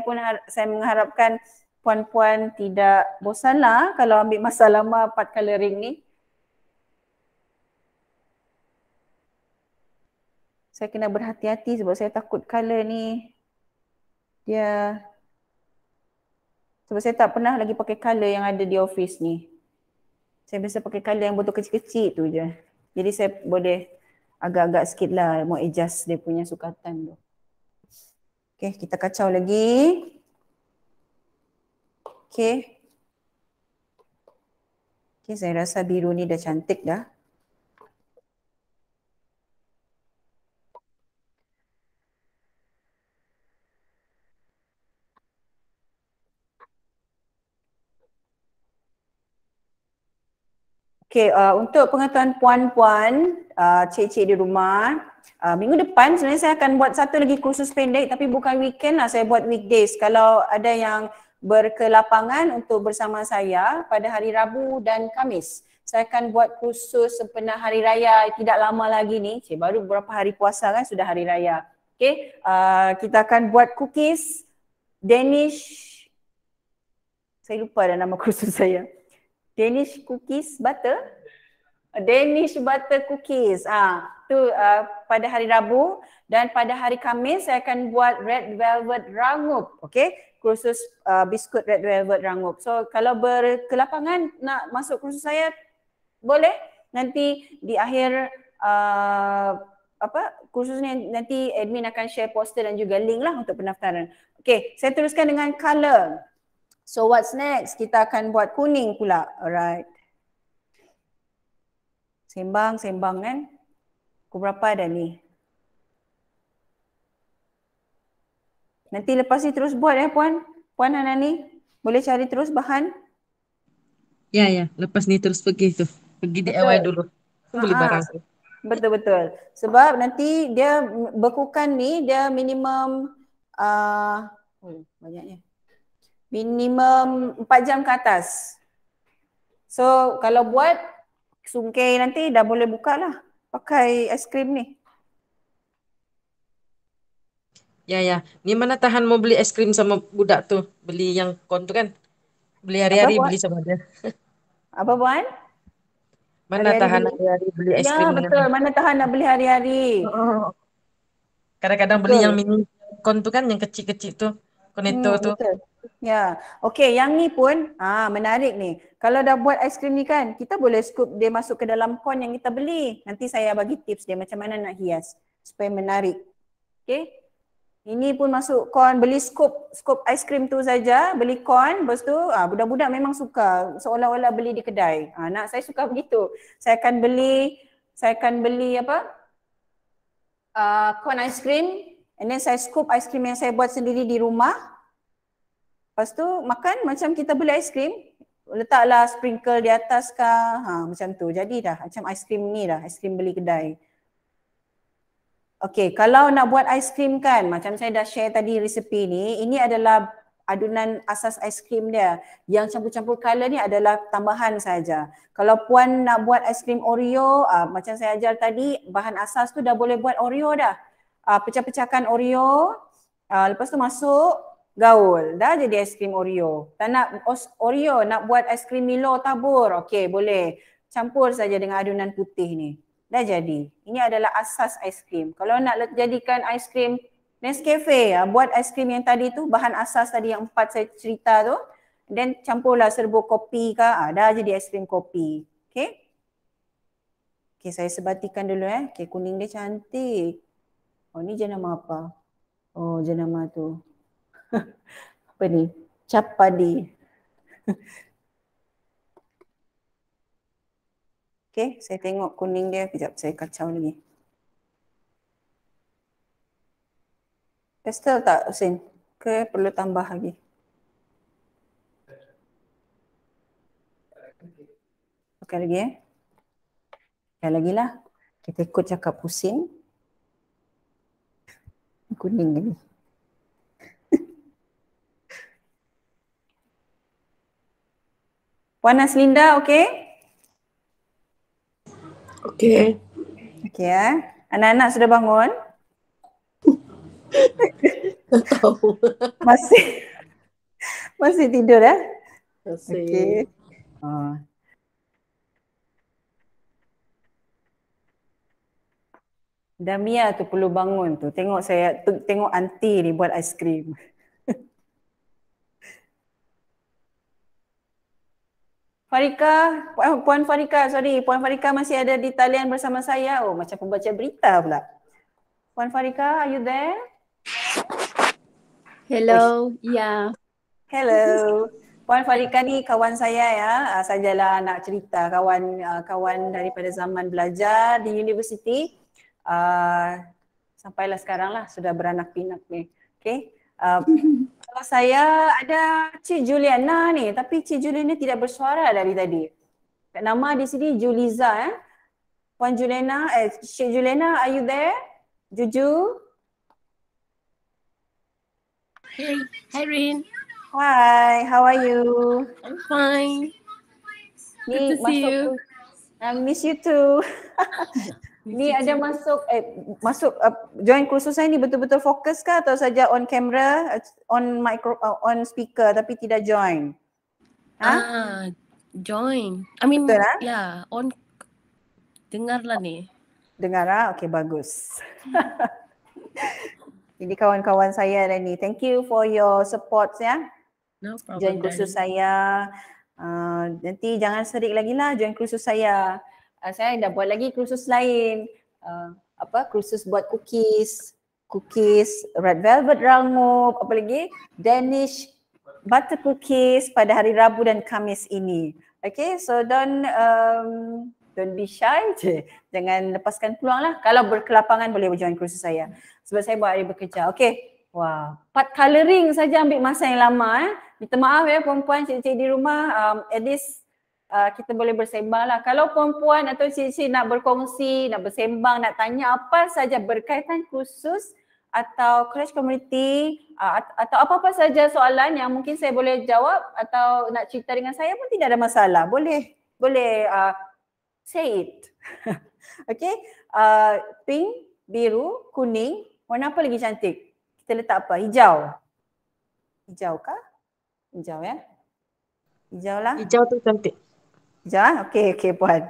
mengharapkan puan-puan tidak bosanlah kalau ambil masa lama part coloring ni. Saya kena berhati-hati sebab saya takut color ni sebab saya tak pernah lagi pakai color yang ada di office ni. Saya biasa pakai color yang botol kecil-kecil tu je. Jadi saya boleh agak-agak sikit lah mau adjust dia punya sukatan tu. Okay, kita kacau lagi. Okay, saya rasa biru ni dah cantik dah. Okay, untuk pengetahuan puan-puan, cik-cik di rumah, minggu depan sebenarnya saya akan buat satu lagi kursus pendek tapi bukan weekend lah, saya buat weekdays. Kalau ada yang berkelapangan untuk bersama saya pada hari Rabu dan Khamis, saya akan buat kursus sempena Hari Raya tidak lama lagi ni. Baru beberapa hari puasa kan sudah Hari Raya. Okay, kita akan buat cookies Danish, saya lupa dah nama kursus saya. Danish cookies butter? Danish butter cookies. Tu pada hari Rabu dan pada hari Khamis saya akan buat red velvet rangup. Okay? kursus biskut Red Velvet Rangup. So kalau berkelapangan nak masuk kursus saya, boleh. Nanti di akhir kursus ni nanti admin akan share poster dan juga link lah untuk pendaftaran. Okay, saya teruskan dengan color. So what's next? Kita akan buat kuning pula. Alright. Sembang kan? Pukul berapa dah ni? Nanti lepas ni terus buat Puan. Puan Hanani, boleh cari terus bahan? Ya. Lepas ni terus pergi tu. Pergi DIY dulu. Beli barang tu. Betul. Sebab nanti dia bekukan ni dia minimum banyaknya. Minimum 4 jam ke atas. So kalau buat sungkai nanti dah boleh buka lah pakai aiskrim ni. Ya. Ni mana tahan mau beli es krim sama budak tu. Beli yang kon tu kan. Beli hari-hari beli sama dia. Apa Puan? Mana tahan hari-hari beli es krim dengan betul. Mana tahan nak beli hari-hari. Kadang-kadang beli yang mini kon tu kan, yang kecil-kecil tu. Cornetto tu. Betul. Ya. Okey, yang ni pun menarik ni. Kalau dah buat aiskrim ni kan, kita boleh scoop dia masuk ke dalam kon yang kita beli. Nanti saya bagi tips dia macam mana nak hias supaya menarik. Okey. Ini pun masuk kon, beli scoop aiskrim tu saja, beli kon, lepas tu budak-budak memang suka seolah-olah beli di kedai. Nak saya suka begitu. Saya akan beli kon aiskrim, and then saya scoop aiskrim yang saya buat sendiri di rumah. Lepas tu makan macam kita beli aiskrim, letaklah sprinkle di atas kah, macam tu. Jadi dah macam aiskrim ni dah, aiskrim beli kedai. Okey, kalau nak buat aiskrim kan, macam saya dah share tadi resepi ni, ini adalah adunan asas aiskrim dia. Yang campur-campur color ni adalah tambahan saja. Kalau Puan nak buat aiskrim Oreo, macam saya ajar tadi, bahan asas tu dah boleh buat Oreo dah. Pecah-pecahkan Oreo, lepas tu masuk gaul, dah jadi aiskrim Oreo. Tak nak Oreo, nak buat aiskrim Milo tabur, okey boleh. Campur saja dengan adunan putih ni. Dah jadi. Ini adalah asas aiskrim. Kalau nak jadikan aiskrim Nescafe, buat aiskrim yang tadi tu, bahan asas tadi yang 4 saya cerita tu, then campurlah serbuk kopi ke, dah jadi aiskrim kopi. Okay? Okay, saya sebatikan dulu Okay, kuning dia cantik. Oh, ni jenama apa? Oh, jenama tu. Apa ni? Capadi. Okay, saya tengok kuning dia. Kejap, saya kacau lagi. Pastel tak, Husin? Ke perlu tambah lagi? Pakai lagi Pakai lagi lah. Kita ikut cakap Husin. Kuning ni. Puan Aslinda, okey? Okey. Okey Anak-anak sudah bangun? Tak tahu. Masih tidur Masih. Okey. Damia tu perlu bangun tu. Tengok aunty ni buat aiskrim. Farika, Puan Farika, Puan Farika masih ada di talian bersama saya. Oh, macam pembaca berita pula. Puan Farika, are you there? Hello, ya. Hello. Puan Farika ni kawan saya sajalah nak cerita, kawan daripada zaman belajar di universiti. Sampailah sekarang lah sudah beranak pinak ni. Okay. Kalau saya ada Cik Juliana ni, tapi Cik Juliana tidak bersuara dari tadi. Nama di sini Juliza Puan Juliana, Cik Juliana, are you there? Juju? Hi Rin. Hi, how are you? I'm fine. Ni Good to see you. I miss you too. Ni ada masuk join kursus saya ni betul-betul fokus ke atau saja on camera, on on speaker tapi tidak join? Join. I mean, betul, on. Dengarlah ni. Dengar okey bagus. Jadi kawan-kawan saya dah ni. Thank you for your support ya. No Join problem, kursus darling. saya. Nanti jangan serik lagi lah join kursus saya. Saya dah buat lagi kursus lain. Kursus buat cookies, red velvet rangup, apa lagi? Danish butter cookies pada hari Rabu dan Khamis ini. Okay, so don't be shy je. Jangan lepaskan peluang lah. Kalau berkelapangan boleh join kursus saya. Sebab saya buat hari bekerja. Okay. Wah, part colouring saja ambil masa yang lama. Minta maaf ya perempuan, cik-cik di rumah. At least kita boleh bersembang lah. Kalau perempuan atau cik-cik nak berkongsi, nak bersembang, nak tanya apa saja berkaitan kursus atau college community atau apa-apa saja soalan yang mungkin saya boleh jawab atau nak cerita dengan saya pun tidak ada masalah. Boleh say it. Okay. Pink, biru, kuning, warna apa lagi cantik? Kita letak apa? Hijau. Hijau kah? Hijau ya? Hijau lah. Hijau tu cantik. Hijau lah? Okay puan.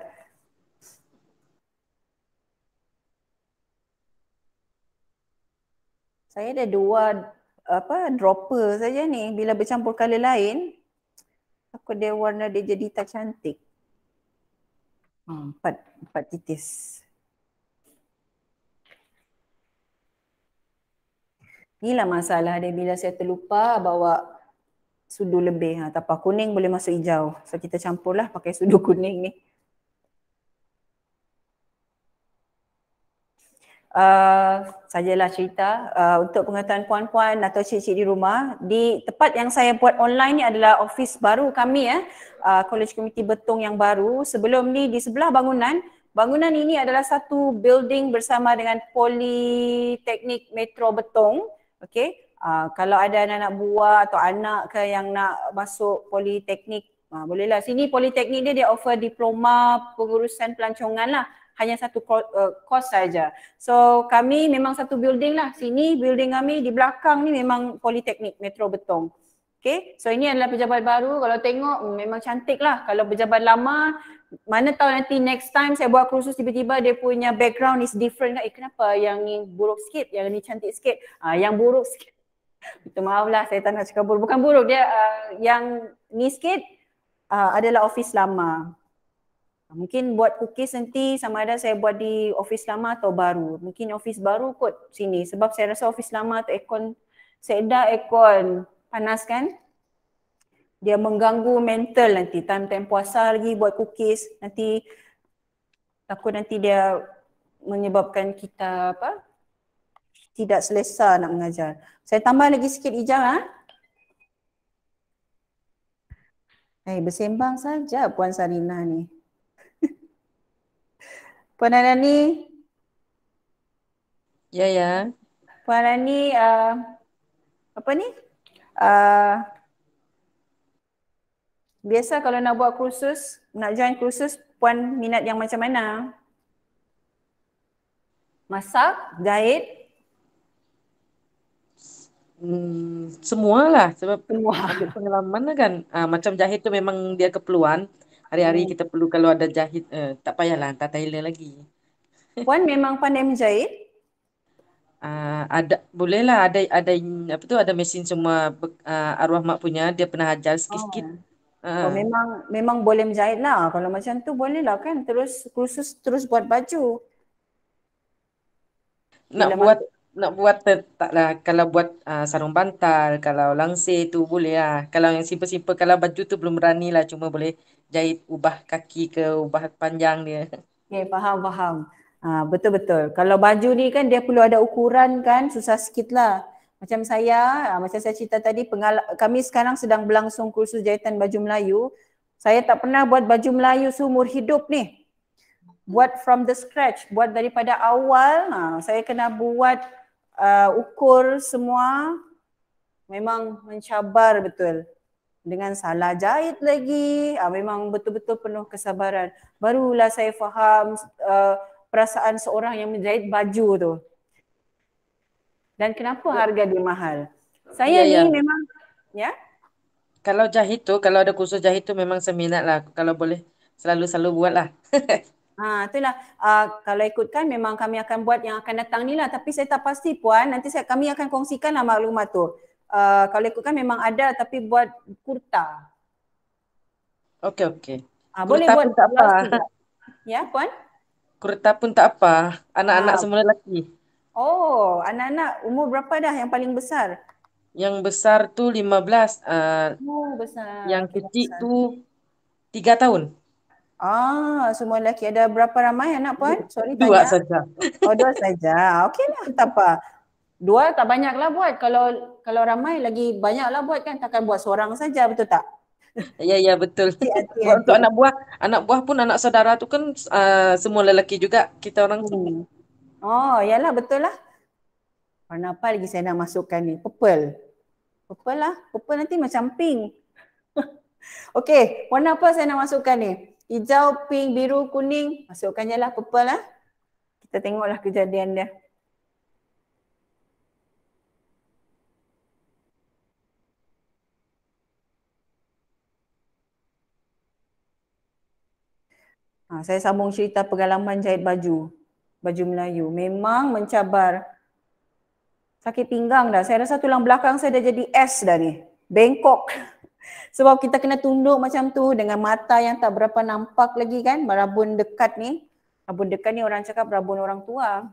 Saya ada 2 dropper saja ni. Bila bercampur colour lain, takut dia warna dia jadi tak cantik. 4 titis. Inilah masalah dia bila saya terlupa bawa sudu lebih. Tapak kuning boleh masuk hijau. So kita campurlah pakai sudu kuning ni. Sajalah cerita untuk pengetahuan puan-puan atau cik-cik di rumah. Di tempat yang saya buat online ni adalah office baru kami College Community Betong yang baru. Sebelum ni di sebelah bangunan ini adalah satu building bersama dengan Politeknik Metro Betong. Okay, kalau ada anak-anak buah atau anak ke yang nak masuk politeknik, bolehlah. Sini politeknik dia offer diploma pengurusan pelancongan lah. Hanya satu course saja. So kami memang satu building lah. Sini building kami, di belakang ni memang Politeknik Metro Betong. Okay, so ini adalah pejabat baru. Kalau tengok memang cantik lah. Kalau pejabat lama, mana tahu nanti next time saya buat kursus tiba-tiba dia punya background is different kan. Kenapa yang ni buruk sikit, yang ni cantik sikit. Yang buruk sikit. Minta maaf lah, saya tak nak cakap buruk. Bukan buruk, dia yang ni sikit adalah office lama. Mungkin buat cookies nanti sama ada saya buat di office lama atau baru. Mungkin office baru kot sini sebab saya rasa office lama tu aircon sedah, aircon panas kan. Dia mengganggu mental nanti time-time puasa lagi buat cookies. Nanti takut nanti dia menyebabkan kita tidak selesa nak mengajar. Saya tambah lagi sikit hijau bersembang saja Puan Sarina ni. Puan Anani. Ya. Puan Anani apa ni? Biasa kalau nak buat kursus, nak join kursus, Puan minat yang macam mana? Masak, jahit? Semualah sebab Semua. ambil pengalaman lah kan. Macam jahit tu memang dia keperluan. Hari-hari kita perlu kalau ada jahit, tak payahlah hantar tailor lagi. Puan memang pandai menjahit? Ada, bolehlah ada mesin semua arwah mak punya, dia pernah ajar sikit-sikit. Memang boleh menjahit lah. Kalau macam tu boleh lah kan terus kursus terus buat baju. Nak buat taklah, kalau buat sarung bantal, kalau langsir tu boleh lah. Kalau yang simple-simple, kalau baju tu belum berani lah, cuma boleh jahit ubah kaki ke ubah panjang dia. Okay, faham. Betul-betul. Kalau baju ni kan dia perlu ada ukuran kan, susah sikit lah. Macam saya cerita tadi, kami sekarang sedang berlangsung kursus jahitan baju Melayu. Saya tak pernah buat baju Melayu seumur hidup ni. Buat from the scratch, buat daripada awal. Saya kena buat ukur semua. Memang mencabar betul. Dengan salah jahit lagi, memang betul-betul penuh kesabaran. Barulah saya faham perasaan seorang yang menjahit baju tu. Dan kenapa harga dia mahal. Saya ni memang, Kalau jahit tu, kalau ada kursus jahit tu memang seminat lah. Kalau boleh selalu buat lah. Itulah. Kalau ikutkan memang kami akan buat yang akan datang ni lah. Tapi saya tak pasti Puan, nanti kami akan kongsikan lah maklumat tu. Kalau ikutkan memang ada tapi buat kurta. Okey. Boleh Kurta buat pun tak apa. blouse juga. Ya Puan? Kurta pun tak apa. Anak-anak Ah, semua lelaki. Oh, anak-anak umur berapa dah yang paling besar? Yang besar tu 15, Oh, besar. yang Okey, dah kecil besar. tu 3 tahun. Semua lelaki. Ada berapa ramai anak Puan? Sorry 2 tanya. saja. Oh, 2 saja. Okeylah, tak apa. 2 tak banyaklah buat. Kalau ramai lagi banyaklah buat kan. Takkan buat seorang saja, betul tak? Ya betul. Sebab untuk Hati-hati. anak buah pun anak saudara tu kan semua lelaki juga kita orang. Oh, yalah betul lah. Warna apa lagi saya nak masukkan ni? Purple. Purple lah. Purple nanti macam pink. Okey, warna apa saya nak masukkan ni? Hijau, pink, biru, kuning. Masukkan je lah purple lah. Kita tengoklah kejadian dia. Saya sambung cerita pengalaman jahit baju. Baju Melayu. Memang mencabar. Sakit pinggang dah. Saya rasa tulang belakang saya dah jadi S dah ni. Bengkok. Sebab kita kena tunduk macam tu dengan mata yang tak berapa nampak lagi kan. Rabun dekat ni. Rabun dekat ni orang cakap rabun orang tua.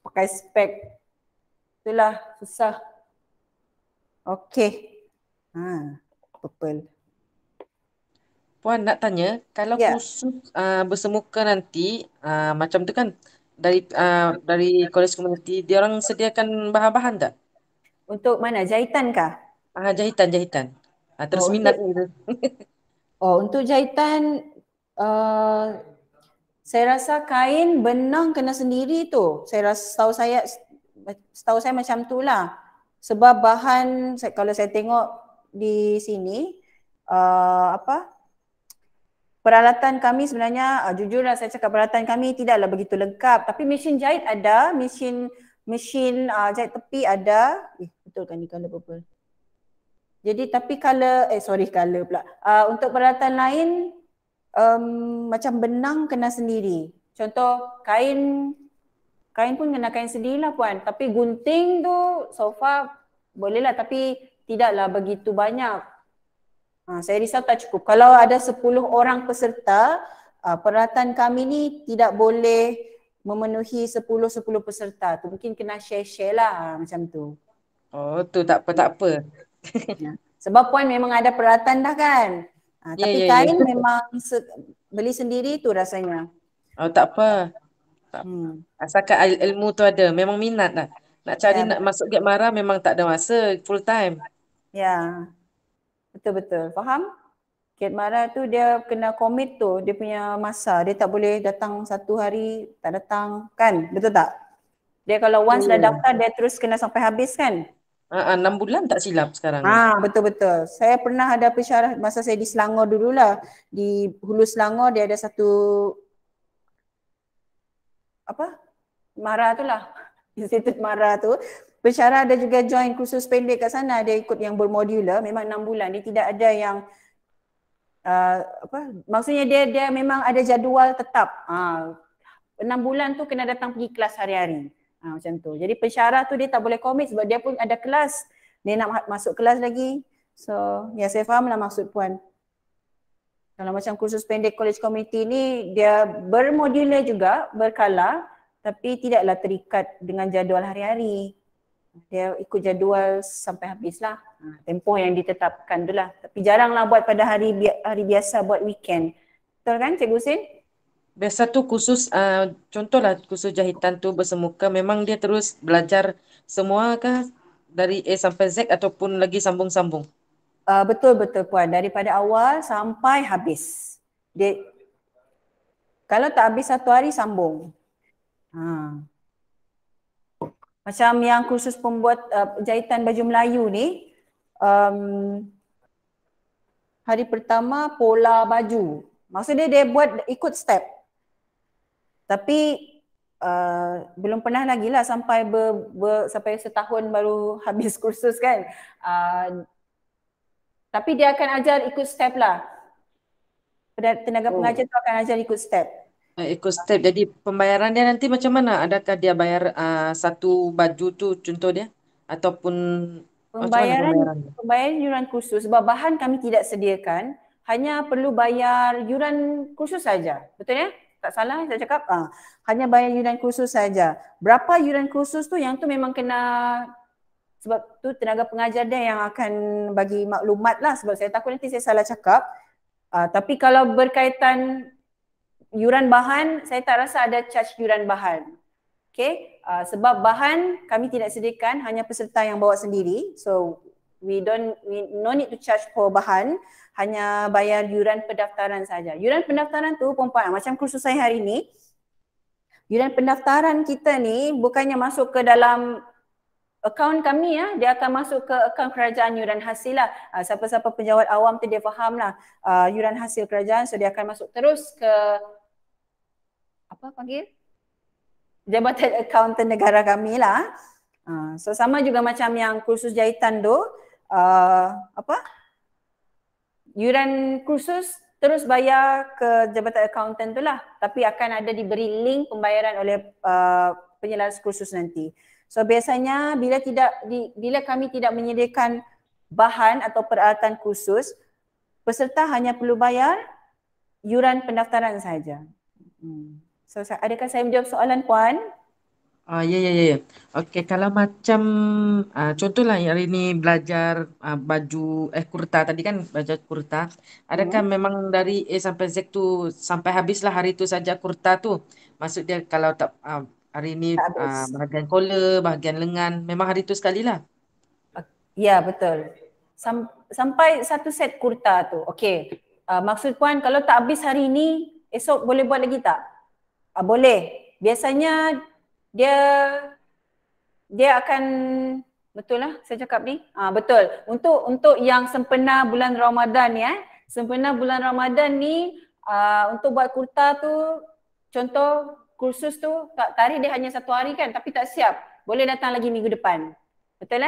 Pakai spek. Itulah susah. Okey. Purple. Puan nak tanya, kalau Ya. khusus bersemuka nanti macam tu kan dari College Community, dia orang sediakan bahan-bahan tak? Untuk mana? Jahitan kah? Jahitan. Terus Oh, minat ni tu. untuk jahitan saya rasa kain benang kena sendiri tu. Setahu saya macam tu lah. Sebab bahan kalau saya tengok di sini peralatan kami sebenarnya jujurlah saya cakap peralatan kami tidaklah begitu lengkap, tapi mesin jahit ada, mesin jahit tepi ada. Betul kan ni color purple. Jadi tapi color pula. Untuk peralatan lain macam benang kena sendiri. Contoh kain pun kena kain sendirilah Puan. Tapi gunting tu so far bolehlah tapi tidaklah begitu banyak. Saya risau tak cukup. Kalau ada 10 orang peserta, peralatan kami ni tidak boleh memenuhi 10 peserta. Tu mungkin kena share-share lah macam tu. Oh tu tak apa. Sebab Puan memang ada peralatan dah kan. Tapi kain memang beli sendiri tu rasanya. Oh tak apa. Asalkan ilmu tu ada, memang minat lah. Nak cari nak masuk Gap Mara memang tak ada masa, full time. Ya, betul-betul. Faham? Gap Mara tu dia kena komit tu, dia punya masa. Dia tak boleh datang satu hari, tak datang kan? Betul tak? Dia kalau once dah daftar, dia terus kena sampai habis kan? 6 bulan tak silap sekarang ni. Betul-betul. Saya pernah ada pesyarah masa saya di Selangor dululah. Di Hulu Selangor dia ada satu Mara tu lah. Institut Mara tu. Pesyarah ada juga join kursus pendek kat sana. Dia ikut yang bermodular. Memang 6 bulan. Dia tidak ada yang maksudnya dia memang ada jadual tetap. 6 bulan tu kena datang pergi kelas hari-hari. Macam tu. Jadi pesyarah tu dia tak boleh komit sebab dia pun ada kelas. Dia nak masuk kelas lagi. So, ya saya faham lah maksud Puan. Kalau macam kursus pendek college community ni, dia bermodular juga, berkala, tapi tidaklah terikat dengan jadual hari-hari. Dia ikut jadual sampai habislah. Tempoh yang ditetapkan tu lah. Tapi jaranglah buat pada hari biasa, buat weekend. Betul kan Cikgu Husin? Biasa tu khusus, contohlah khusus jahitan tu bersemuka, memang dia terus belajar semua kah? Dari A sampai Z ataupun lagi sambung-sambung? Betul-betul Puan. Daripada awal sampai habis. Kalau tak habis satu hari, sambung. Macam yang kursus pembuat jahitan baju Melayu ni, hari pertama pola baju. Maksudnya dia buat ikut step. Tapi belum pernah lagi lah sampai sampai setahun baru habis kursus kan. Tapi dia akan ajar ikut step lah. tenaga Oh, pengajar tu akan ajar ikut step. ikut step. Jadi pembayaran dia nanti macam mana? Adakah dia bayar satu baju tu contoh dia? Ataupun macam mana Pembayaran pembayaran dia? pembayaran yuran kursus sebab bahan kami tidak sediakan, hanya perlu bayar yuran kursus saja. Betul ya? Tak salah saya cakap? Hanya bayar yuran kursus saja. Berapa yuran kursus tu yang tu memang kena, sebab tu tenaga pengajar dia yang akan bagi maklumat lah, sebab saya takut nanti saya salah cakap. Tapi kalau berkaitan yuran bahan, saya tak rasa ada charge yuran bahan. Okay, sebab bahan kami tidak sediakan, hanya peserta yang bawa sendiri. So we no need to charge for bahan, hanya bayar yuran pendaftaran saja. Yuran pendaftaran tu perempuan, macam kursus saya hari ni, yuran pendaftaran kita ni bukannya masuk ke dalam akaun kami ya, dia akan masuk ke akaun kerajaan yuran hasil lah. Siapa-siapa penjawat awam tu dia faham lah yuran hasil kerajaan, so dia akan masuk terus ke apa panggil? Jabatan Akauntan Negara kami lah. So sama juga macam yang kursus jahitan tu, yuran kursus terus bayar ke Jabatan Akauntan tu lah, tapi akan ada diberi link pembayaran oleh penyelaras kursus nanti. So biasanya bila kami tidak menyediakan bahan atau peralatan kursus, peserta hanya perlu bayar yuran pendaftaran saja. So adakah saya menjawab soalan puan? Ya. Okey, kalau macam contohlah yang hari ni belajar baju kurta tadi kan, belajar kurta. Adakah memang dari A sampai Z tu sampai habislah hari tu saja kurta tu? Maksud dia kalau tak hari ni Tak habis. bahagian collar, bahagian lengan, memang hari tu sekali lah. Ya, betul. Sampai satu set kurta tu. Okey. Maksud puan kalau tak habis hari ni, esok boleh buat lagi tak? Boleh. Biasanya dia akan, betul lah saya cakap ni. Betul. Untuk yang sempena bulan Ramadan ya. Sempena bulan Ramadan ni untuk buat kurta tu, contoh kursus tu tarikh dia hanya 1 hari kan, tapi tak siap. Boleh datang lagi minggu depan. Betul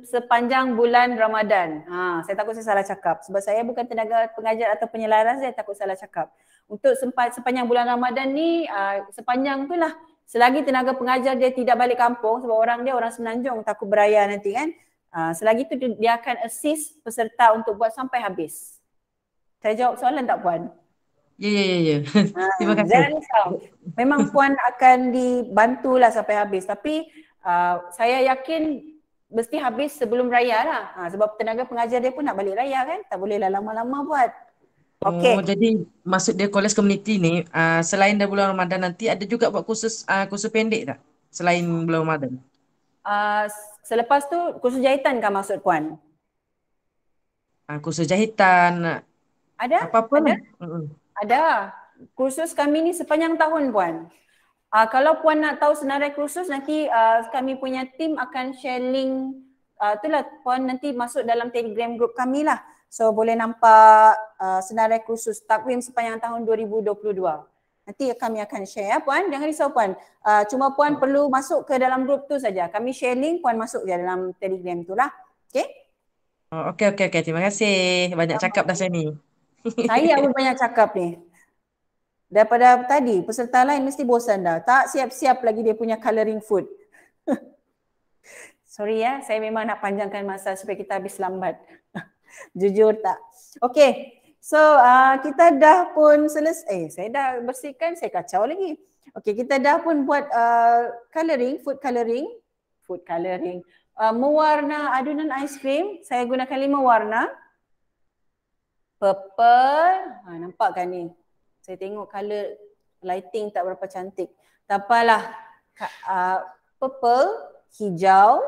sepanjang bulan Ramadan. Saya takut saya salah cakap. Sebab saya bukan tenaga pengajar atau penyelaras, saya takut salah cakap. Untuk sepanjang bulan Ramadan ni, sepanjang tu lah. Selagi tenaga pengajar dia tidak balik kampung, sebab orang Semenanjung, takut beraya nanti kan. Selagi tu dia akan assist peserta untuk buat sampai habis. Saya jawab soalan tak puan? Ya. Terima kasih. Jangan risau. Memang puan akan dibantulah sampai habis. Tapi saya yakin mesti habis sebelum raya lah. Sebab tenaga pengajar dia pun nak balik raya kan. Tak bolehlah lama-lama buat. Okay. Oh, jadi maksud dia college community ni selain dari bulan Ramadan nanti ada juga buat kursus pendek tak? Selain bulan Ramadan. Selepas tu kursus jahitan kan maksud puan? Kursus jahitan. Ada? Apa-apa Ada? lah. Ada. Kursus kami ni sepanjang tahun puan. Kalau puan nak tahu senarai kursus, nanti kami punya tim akan share link. Itulah puan nanti masuk dalam Telegram group kami lah. So boleh nampak senarai kursus takwim sepanjang tahun 2022. Nanti kami akan share ya puan. Jangan risau puan. Cuma puan perlu masuk ke dalam group tu saja. Kami share link, puan masuk je dalam Telegram tu lah. Okay? Okey. Terima kasih. Banyak cakap dah saya ni. Saya pun banyak cakap ni. Daripada tadi, peserta lain mesti bosan dah. Tak siap-siap lagi dia punya colouring food. Sorry ya, saya memang nak panjangkan masa supaya kita habis lambat. Jujur tak? Okay, so kita dah pun selesai. Saya dah bersihkan, saya kacau lagi. Okay, kita dah pun buat colouring, food colouring. Mewarna adunan aiskrim, saya gunakan 5 warna. Purple, nampak kan ni? Saya tengok colour lighting tak berapa cantik. Tak apalah. Purple, hijau,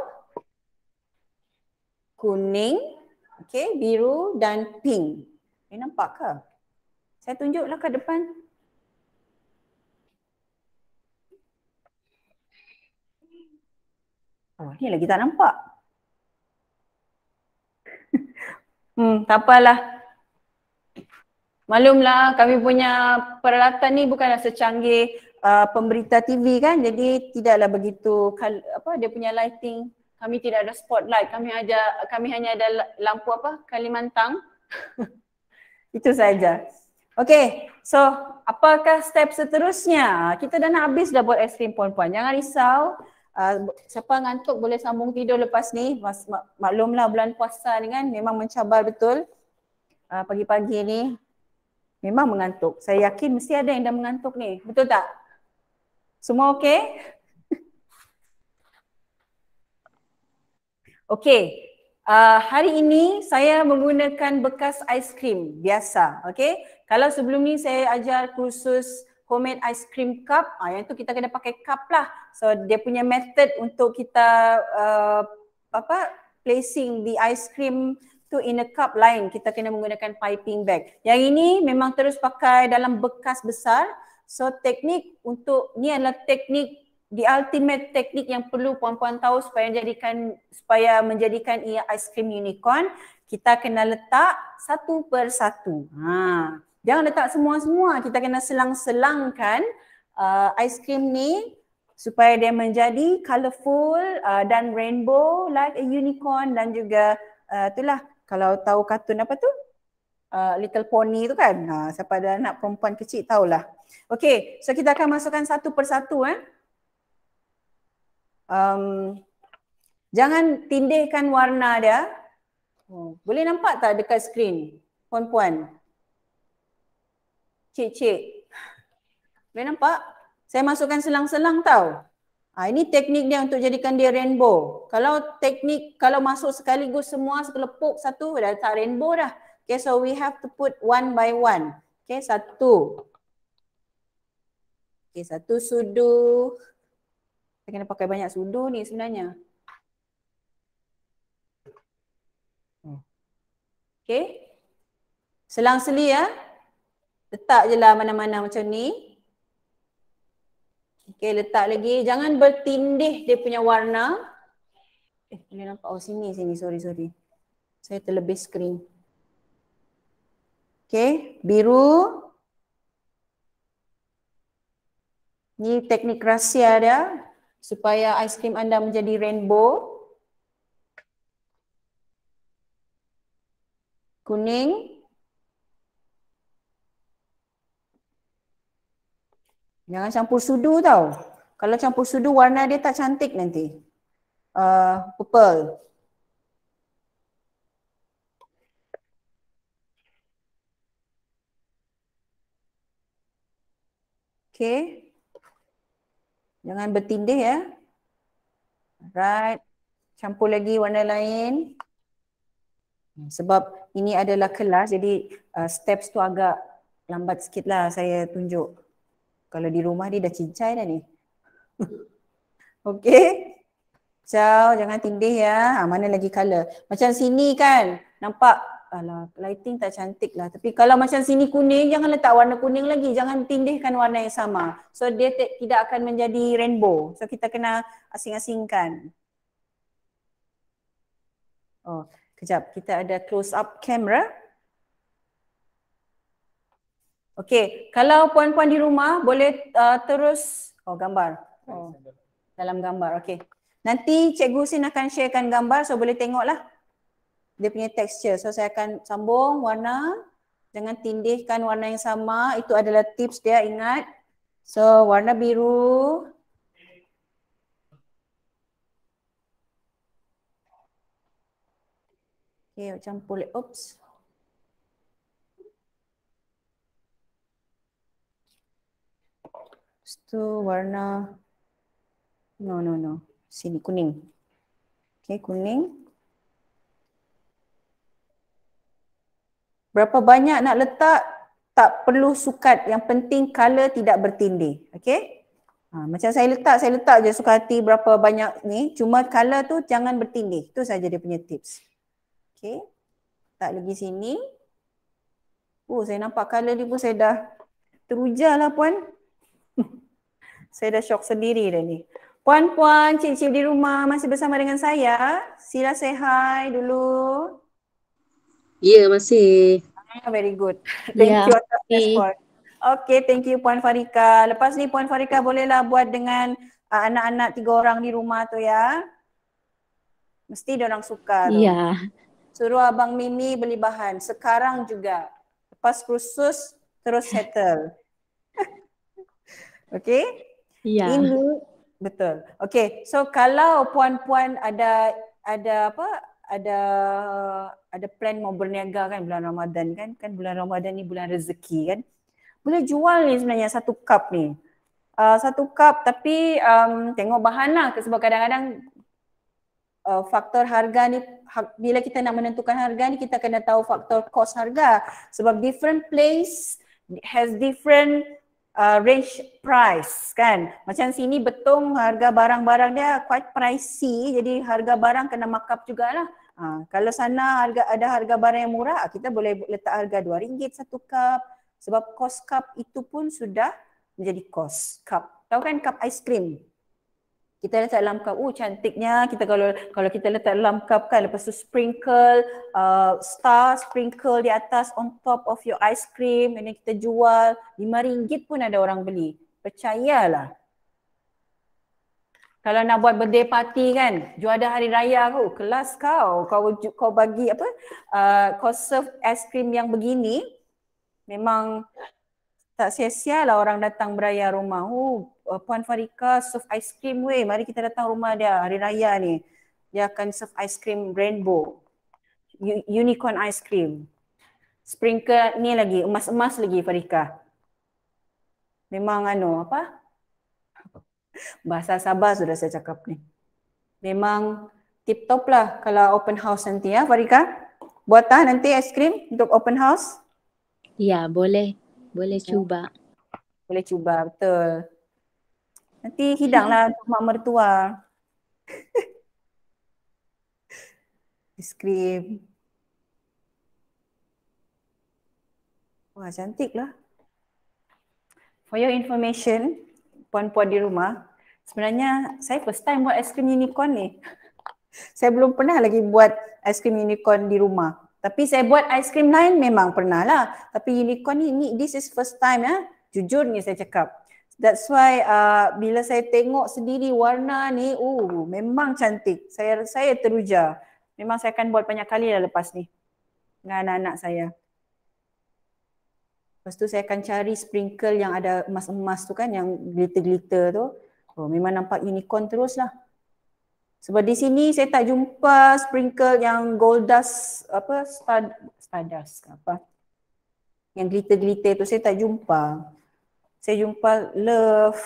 kuning, okay, biru dan pink. Nampak ke? Saya tunjuklah ke depan. Oh, ni lagi tak nampak. Tak apalah. Maklumlah kami punya peralatan ni bukanlah secanggih pemberita TV kan, jadi tidaklah begitu dia punya lighting. Kami tidak ada spotlight, kami hanya ada lampu Kalimantan. Itu saja. Okay, so apakah step seterusnya? Kita dah nak habis dah buat aiskrim puan-puan. Jangan risau. Siapa ngantuk boleh sambung tidur lepas ni. Maklumlah bulan puasa ni kan memang mencabar betul. Pagi-pagi ni memang mengantuk. Saya yakin mesti ada yang dah mengantuk ni. Betul tak? Semua okey? Okey. Hari ini saya menggunakan bekas aiskrim biasa. Okey. Kalau sebelum ni saya ajar kursus homemade ice cream cup, yang tu kita kena pakai cup lah. So dia punya method untuk kita placing the ice cream tu in a cup lain, kita kena menggunakan piping bag. Yang ini memang terus pakai dalam bekas besar. So teknik untuk ni adalah teknik, the ultimate teknik yang perlu puan-puan tahu supaya menjadikan ia ice cream unicorn. Kita kena letak satu per satu. Jangan letak semua-semua, kita kena selang-selangkan ice cream ni supaya dia menjadi colourful dan rainbow like a unicorn, dan juga itulah kalau tahu kartun apa tu? Little Pony tu kan. Siapa ada anak perempuan kecil tahulah. Okay, so kita akan masukkan satu per satu. Jangan tindihkan warna dia. Boleh nampak tak dekat skrin puan-puan? Cik-cik. Boleh nampak? Saya masukkan selang-selang tau. Ini teknik dia untuk jadikan dia rainbow. Kalau masuk sekaligus semua sekelepuk satu, dah tak rainbow dah. Okay, so we have to put one by one. Okay, satu. Okay, satu sudu. Saya kena pakai banyak sudu ni sebenarnya. Okay. Selang-seli ya. Letak je lah mana-mana macam ni. Okay, letak lagi. Jangan bertindih dia punya warna. Boleh nampak? Oh, sini. Sorry. Saya terlebih skrin. Okay, biru. Ni teknik rahsia dia supaya aiskrim anda menjadi rainbow. Kuning. Jangan campur sudu tau. Kalau campur sudu warna dia tak cantik nanti. Purple. Okay. Jangan bertindih ya. Right. Campur lagi warna lain. Sebab ini adalah kelas, jadi steps tu agak lambat sikit lah saya tunjuk. Kalau di rumah dia dah cincai dah ni. Okay. Ciao, jangan tindih ya. Mana lagi colour. Macam sini kan, nampak, alah, lighting tak cantik lah. Tapi kalau macam sini kuning, jangan letak warna kuning lagi. Jangan tindihkan warna yang sama. So dia tidak akan menjadi rainbow. So kita kena asing-asingkan. Oh, kejap. Kita ada close up camera. Okay, kalau puan-puan di rumah boleh terus, gambar. Dalam gambar, okay. Nanti Cikgu Husin akan sharekan gambar, so boleh tengoklah dia punya texture. So saya akan sambung warna, jangan tindihkan warna yang sama, itu adalah tips dia, ingat. So warna biru. Okay, campur, oops. Lepas tu warna, no. Sini kuning. Okay, kuning. Berapa banyak nak letak, tak perlu sukat. Yang penting color tidak bertindih. Okay. Macam saya letak je suka hati berapa banyak ni. Cuma color tu jangan bertindih. Itu saja dia punya tips. Okay. Letak lagi sini. Saya nampak color ni pun saya dah teruja lah puan. Saya dah shock sendiri dah ni. Puan-puan, cik-cik di rumah masih bersama dengan saya. Sila say hi dulu. Ya, masih. Very good. Thank you atas respon. Okay, thank you Puan Farika. Lepas ni Puan Farika bolehlah buat dengan anak-anak 3 orang di rumah tu ya. Mesti dia orang suka tu. Ya. Suruh Abang Mimi beli bahan. Sekarang juga. Lepas kursus terus settle. Okay? Ya. Ini betul. Okay, so kalau puan-puan ada apa? Ada plan mau berniaga kan bulan Ramadan kan? Kan bulan Ramadan ni bulan rezeki kan? Boleh jual ni sebenarnya satu cup ni. Satu cup tapi tengok bahan lah sebab kadang-kadang faktor harga ni bila kita nak menentukan harga ni kita kena tahu faktor kos harga sebab different place has different range price kan. Macam sini Betong harga barang-barang dia quite pricey jadi harga barang kena markup jugalah. Kalau sana ada harga barang yang murah kita boleh letak harga RM2 satu cup sebab kos cup itu pun sudah menjadi kos cup. Tahu kan cup aiskrim? Kita letak dalam cup, cantiknya kita kalau kita letak dalam cup kan, lepas tu sprinkle star sprinkle di atas on top of your ice cream and then kita jual RM5 pun ada orang beli. Percayalah. Kalau nak buat birthday party kan, juada hari raya kelas kau bagi apa, kau serve ice cream yang begini, memang tak sia-sia lah orang datang beraya rumah. Puan Farika serve ice cream mari kita datang rumah dia hari raya ni. Dia akan serve ice cream rainbow. Unicorn ice cream. Sprinkle ni lagi, emas-emas lagi Farika. Memang apa? Bahasa Sabah sudah saya cakap ni. Memang tip top lah kalau open house nanti ya Farika. Buat nanti ice cream untuk open house? Ya, boleh. Boleh cuba. Boleh cuba, betul. Nanti hidanglah untuk mak mertua. Ice cream. Wah, cantik lah. For your information, puan-puan di rumah, sebenarnya saya first time buat ice cream unicorn ni. Saya belum pernah lagi buat ice cream unicorn di rumah. Tapi saya buat ice cream lain memang pernah lah. Tapi unicorn ni this is first time ya. Jujur ni saya cakap. That's why bila saya tengok sendiri warna ni, memang cantik. Saya teruja. Memang saya akan buat banyak kali lah lepas ni. Dengan anak-anak saya. Lepas tu saya akan cari sprinkle yang ada emas-emas tu kan, yang glitter-glitter tu. Memang nampak unicorn terus lah. Sebab di sini saya tak jumpa sprinkle yang gold dust, stardust apa. Yang glitter-glitter tu saya tak jumpa. Saya jumpa love,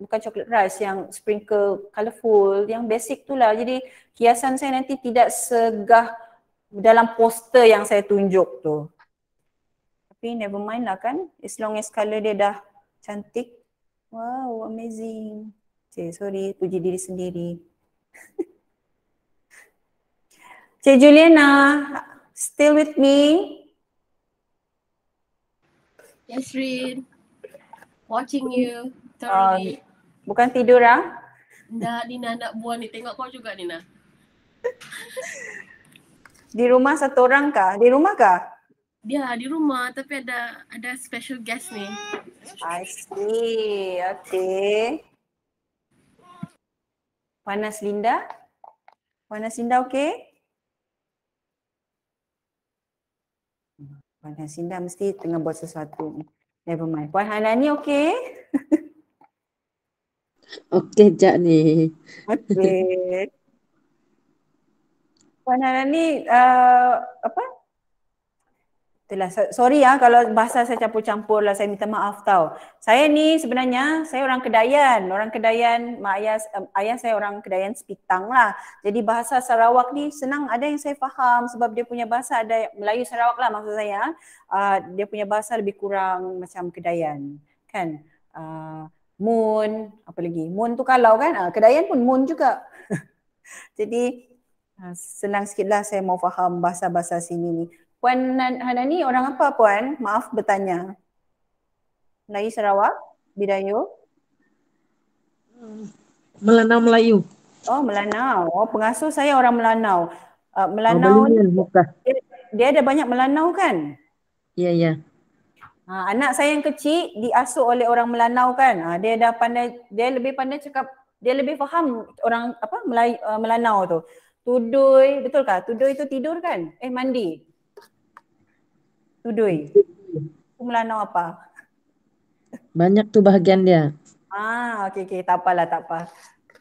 bukan chocolate rice, yang sprinkle colourful, yang basic tu lah. Jadi hiasan saya nanti tidak segah dalam poster yang saya tunjuk tu. Tapi never mind lah kan, as long as colour dia dah cantik. Wow, amazing. Sorry, puji diri sendiri. Cik Juliana, still with me? Yes, Rin. Watching you thoroughly. Bukan tidur ah? Dah, Nina nak buat ni. Tengok kau juga, Nina. Di rumah satu orang kah? Di rumah kah? Dia di rumah tapi ada special guest ni. I see. Okay. Panas Linda? Panas Linda okay? Panas Linda mesti tengah buat sesuatu. Never mind. Puan Hanani okay? Okey, Jak ni. Okay. Puan Hanani apa? Itulah, sorry kalau bahasa saya campur-campur lah, saya minta maaf tau. Saya ni sebenarnya, saya orang Kedayan. Orang Kedayan, ayah saya orang Kedayan Sepitang lah. Jadi bahasa Sarawak ni senang, ada yang saya faham sebab dia punya bahasa ada Melayu Sarawak lah maksud saya. Dia punya bahasa lebih kurang macam Kedayan. Kan? Moon, apa lagi? Moon tu kalau kan, Kedayan pun moon juga. Jadi senang sikit lah saya mau faham bahasa-bahasa sini ni. Puan Hanani orang apa Puan? Maaf bertanya. Melayu Sarawak? Bidayuh? Melanau Melayu. Oh Melanau. Oh pengasuh saya orang Melanau. Melanau ni, dia ada banyak Melanau kan? Ya, ya. Anak saya yang kecil diasuh oleh orang Melanau kan. Dia dah pandai, dia lebih pandai cakap, dia lebih faham orang apa Melanau tu. Tudui, betul kah? Tudui itu tidur kan? Mandi. Tudui. melanau apa? Banyak tuh bahagian dia. Okey, tak apalah, tak apa.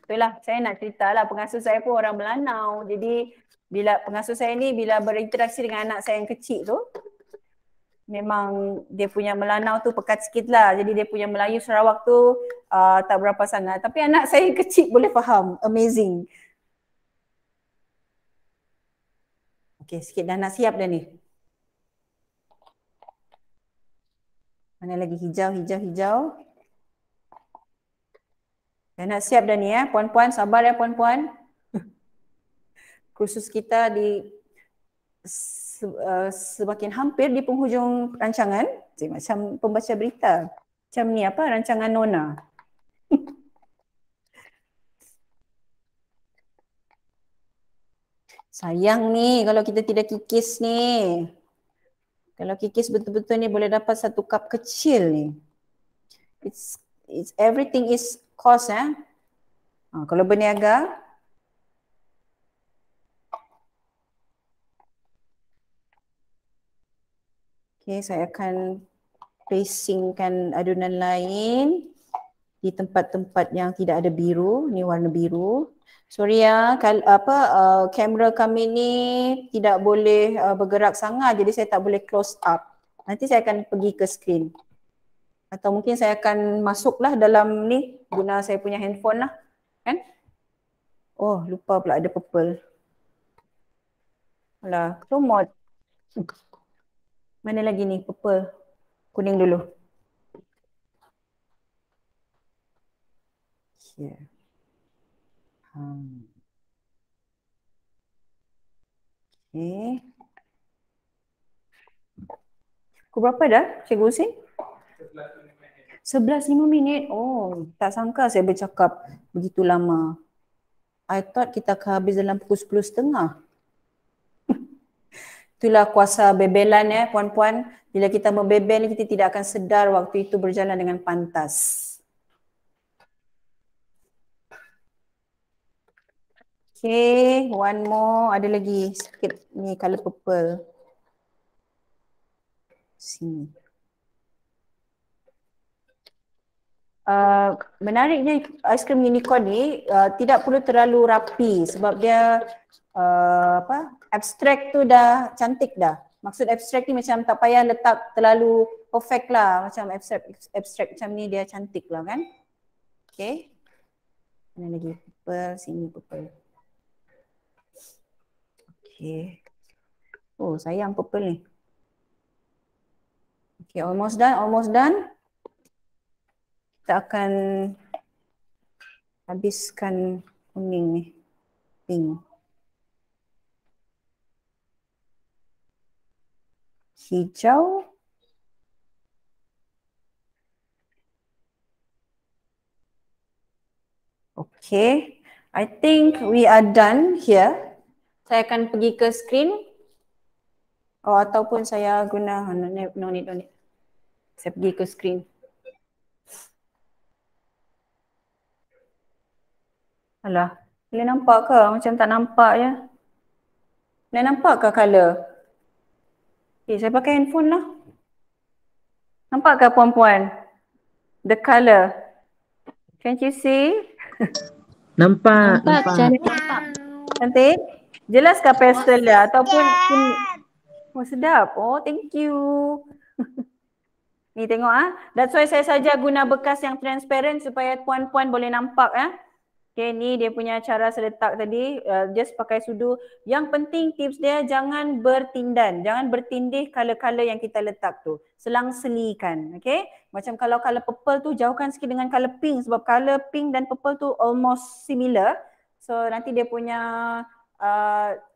Itulah saya nak cerita lah, pengasuh saya pun orang Melanau. Jadi bila pengasuh saya ni bila berinteraksi dengan anak saya yang kecil tu, memang dia punya Melanau tu pekat sikit lah. Jadi dia punya Melayu Sarawak tu tak berapa sangat. Tapi anak saya yang kecil boleh faham. Amazing. Okey, sikit dah nak siap dah ni. Mana lagi hijau. Dah nak siap dah ni puan-puan, sabar ya puan-puan. Kursus kita semakin hampir di penghujung rancangan. Macam pembaca berita. Macam ni rancangan Nona. Sayang ni kalau kita tidak kikis ni. Kalau kikis betul-betul ni boleh dapat satu cup kecil ni. It's everything is cost kalau berniaga. Okay, saya akan placingkan adunan lain di tempat-tempat yang tidak ada biru. Ni warna biru. Sorry kamera kami ni tidak boleh bergerak sangat, jadi saya tak boleh close up. Nanti saya akan pergi ke screen. Atau mungkin saya akan masuklah dalam ni guna saya punya handphone lah. Kan? Oh, lupa pula ada purple. Alah, promote. Mana lagi ni purple? Kuning dulu. Here. Okay. Pukul berapa dah, Cikgu Husin? 11.05 minit. Oh, tak sangka saya bercakap begitu lama. I thought kita akan habis dalam pukul 10.30. Itulah kuasa bebelan puan-puan. Bila kita membebel kita tidak akan sedar waktu itu berjalan dengan pantas. Okay, one more. Ada lagi sikit ni color purple. Sini. Menariknya aiskrim unicorn ni tidak perlu terlalu rapi sebab dia abstrak tu dah cantik dah. Maksud abstrak ni macam tak payah letak terlalu perfect lah, macam abstrak macam ni dia cantik lah kan. Okay. Mana lagi purple, sini purple. Okay. Oh sayang purple ni. Okay, almost done. Kita akan habiskan kuning ni, pink. Hijau. Okay, I think we are done here. Saya akan pergi ke screen. Ataupun saya guna, no need. Saya pergi ke screen. Alah, boleh nampak ke? Macam tak nampak je. Boleh nampak ke color? Okay, saya pakai handphone lah. Nampak ke puan-puan? The color. Can you see? Nampak. Cantik? Jelas ke pastel dia? Ataupun oh sedap. Oh thank you. Ni tengok That's why saya saja guna bekas yang transparent supaya puan-puan boleh nampak Okay, ni dia punya cara seletak tadi, just pakai sudu. Yang penting tips dia jangan bertindan, jangan bertindih color-color yang kita letak tu. Selang-selikan, okay? Macam kalau color purple tu jauhkan sikit dengan color pink sebab color pink dan purple tu almost similar. So nanti dia punya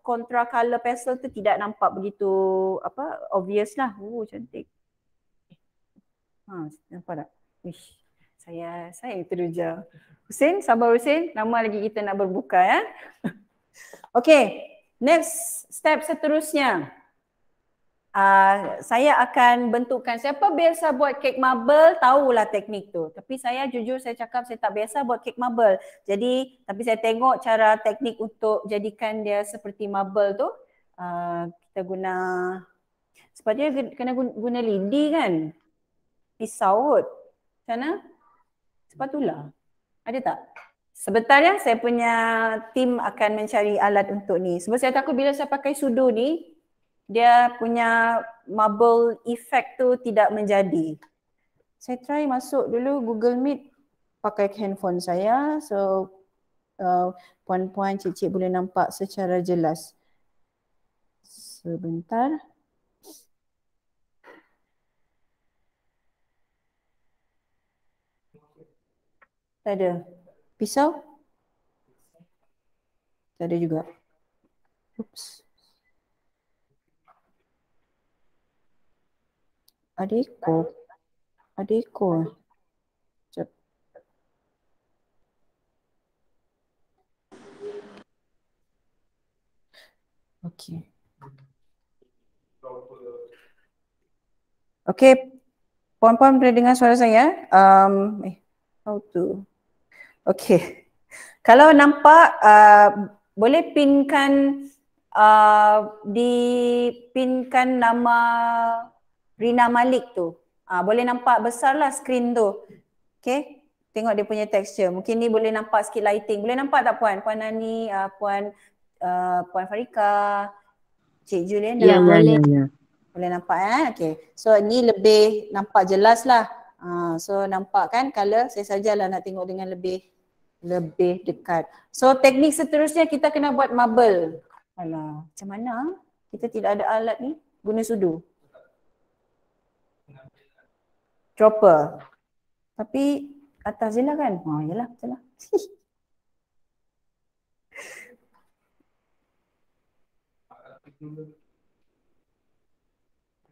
kontra color pastel tu tidak nampak begitu obvious lah. Cantik. Nampak tak? Ish, saya teruja. Husin, sabar Husin. Lama lagi kita nak berbuka Okay, next step seterusnya. Saya akan bentukkan, siapa biasa buat kek marble tahulah teknik tu. Tapi saya jujur saya cakap saya tak biasa buat kek marble. Jadi, tapi saya tengok cara teknik untuk jadikan dia seperti marble tu. Kita guna Sebab dia kena guna lidi kan. Pisau kot. Macam mana? Spatula. Ada tak? Sebentar ya, saya punya tim akan mencari alat untuk ni. Sebab saya takut bila saya pakai sudu ni, dia punya marble effect tu tidak menjadi. Saya try masuk dulu Google Meet pakai handphone saya. So, puan-puan, cik-cik boleh nampak secara jelas. Sebentar. Tak ada. Pisau? Tak ada juga. Oops. Ada ekor. Ada ekor. Sekejap. Okey. Okey. Puan-puan boleh dengar suara saya? How to? Okey. Kalau nampak, boleh pinkan, dipinkan nama Rina Malik tu. Boleh nampak besar lah skrin tu. Okey. Tengok dia punya texture. Mungkin ni boleh nampak sikit lighting. Boleh nampak tak puan? Puan Nani, Puan Farika, Cik Juliana. Ya, ya. Boleh nampak okey. So ni lebih nampak jelas lah. So nampak kan color? Saya sajalah nak tengok dengan lebih dekat. So teknik seterusnya kita kena buat marble. Alah, macam mana? Kita tidak ada alat ni. Guna sudu. Dropper. Tapi atas je lah kan? Yalah, betul lah.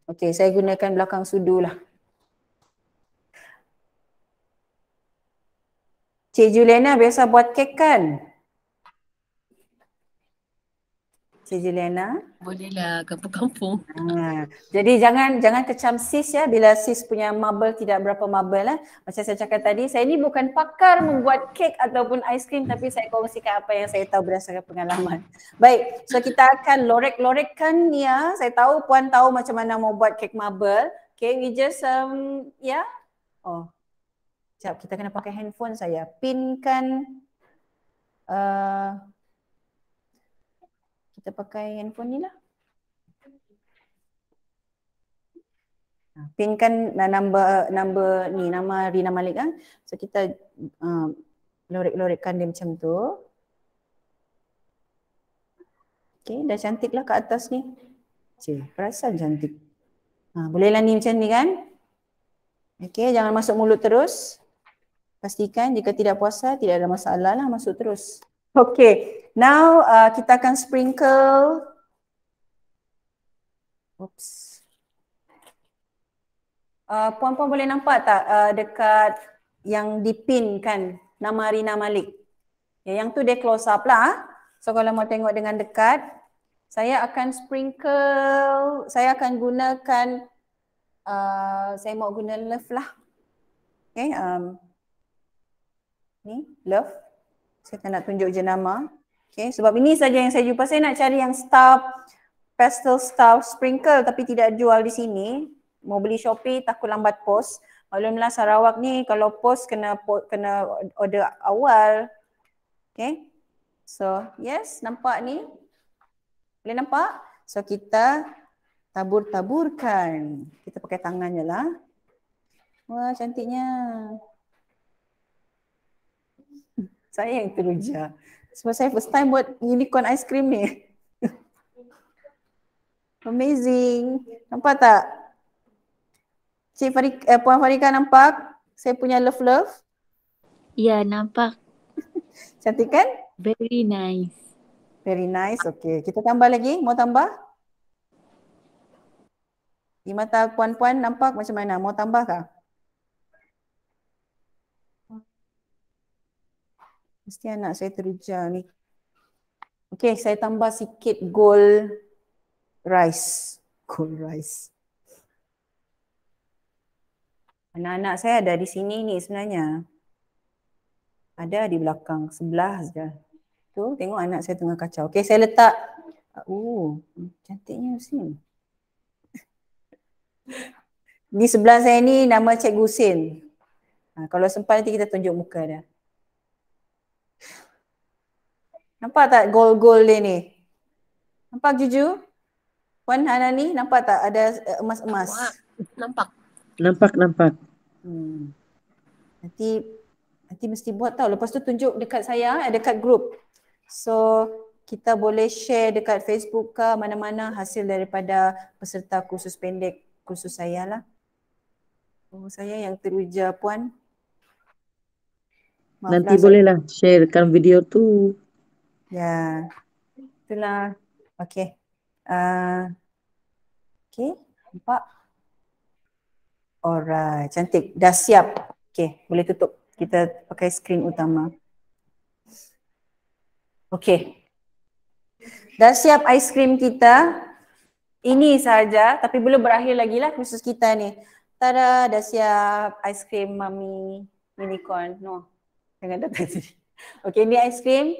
Okey, saya gunakan belakang sudu lah. Cik Juliana biasa buat kek kan? Cik Juliana? Bolehlah kampung-kampung. Jadi jangan kecam sis ya bila sis punya marble tidak berapa marble lah. Macam saya cakap tadi, saya ni bukan pakar membuat kek ataupun aiskrim, tapi saya kongsikan apa yang saya tahu berdasarkan pengalaman. Baik, so kita akan lorek-lorekkan ya. Saya tahu puan tahu macam mana mau buat kek marble. Okay, we just sekejap, kita kena pakai handphone saya. Pinkan kita pakai handphone ni lah. Pinkan number ni, nama Rina Malik kan. So kita lorek-lorekkan dia macam tu. Okay, dah cantik lah kat atas ni. Perasan cantik. Bolehlah ni macam ni kan. Okay, jangan masuk mulut terus. Pastikan jika tidak puasa, tidak ada masalah lah, masuk terus. Okay, now kita akan sprinkle. Oops. Puan-puan boleh nampak tak dekat yang dipin kan nama Rina Malik? Yang tu dia close up lah. So kalau mau tengok dengan dekat, saya akan sprinkle, saya akan gunakan, saya mau guna love lah. Okay, ni love. Saya tak nak tunjuk jenama. Okay, sebab ini saja yang saya jumpa. Saya nak cari yang star, pastel star sprinkle tapi tidak jual di sini. Mau beli Shopee takut lambat post. Maklumlah Sarawak ni kalau post kena order awal. Okay. So yes, nampak ni? Boleh nampak? So kita tabur-taburkan. Kita pakai tangan je lah. Wah cantiknya. Saya yang teruja. Sebab saya first time buat unicorn ice cream ni. Amazing. Nampak tak? Puan Farika nampak saya punya love? Ya, nampak. Cantik kan? Very nice. Very nice. Okay. Kita tambah lagi. Mau tambah? Di mata puan-puan nampak macam mana? Mau tambah kah? Mesti anak saya teruja ni. Okay, saya tambah sikit gold rice. Gold rice. Anak-anak saya ada di sini ni sebenarnya. Ada di belakang, sebelah saja. Tu, tengok anak saya tengah kacau. Okay, saya letak. Cantiknya sini. Di sebelah saya ni nama Cikgu Husin. Kalau sempat nanti kita tunjuk muka dia. Nampak tak gol-gol dia ni? Nampak Juju? Puan Hanani, nampak tak ada emas-emas? Nampak. Nampak. Nanti mesti buat tau. Lepas tu tunjuk dekat saya, dekat grup. So kita boleh share dekat Facebook ke mana-mana hasil daripada peserta kursus pendek kursus saya lah. Oh, saya yang teruja puan. Nanti bolehlah sharekan video tu. Ya, itulah. Okay. Okay, nampak? Alright, cantik. Dah siap. Okay, boleh tutup. Kita pakai skrin utama. Okay. Dah siap aiskrim kita. Ini sahaja, tapi belum berakhir lagi lah kursus kita ni. Tada, dah siap aiskrim Mami Unicorn. No, jangan datang sini. Okay, ni aiskrim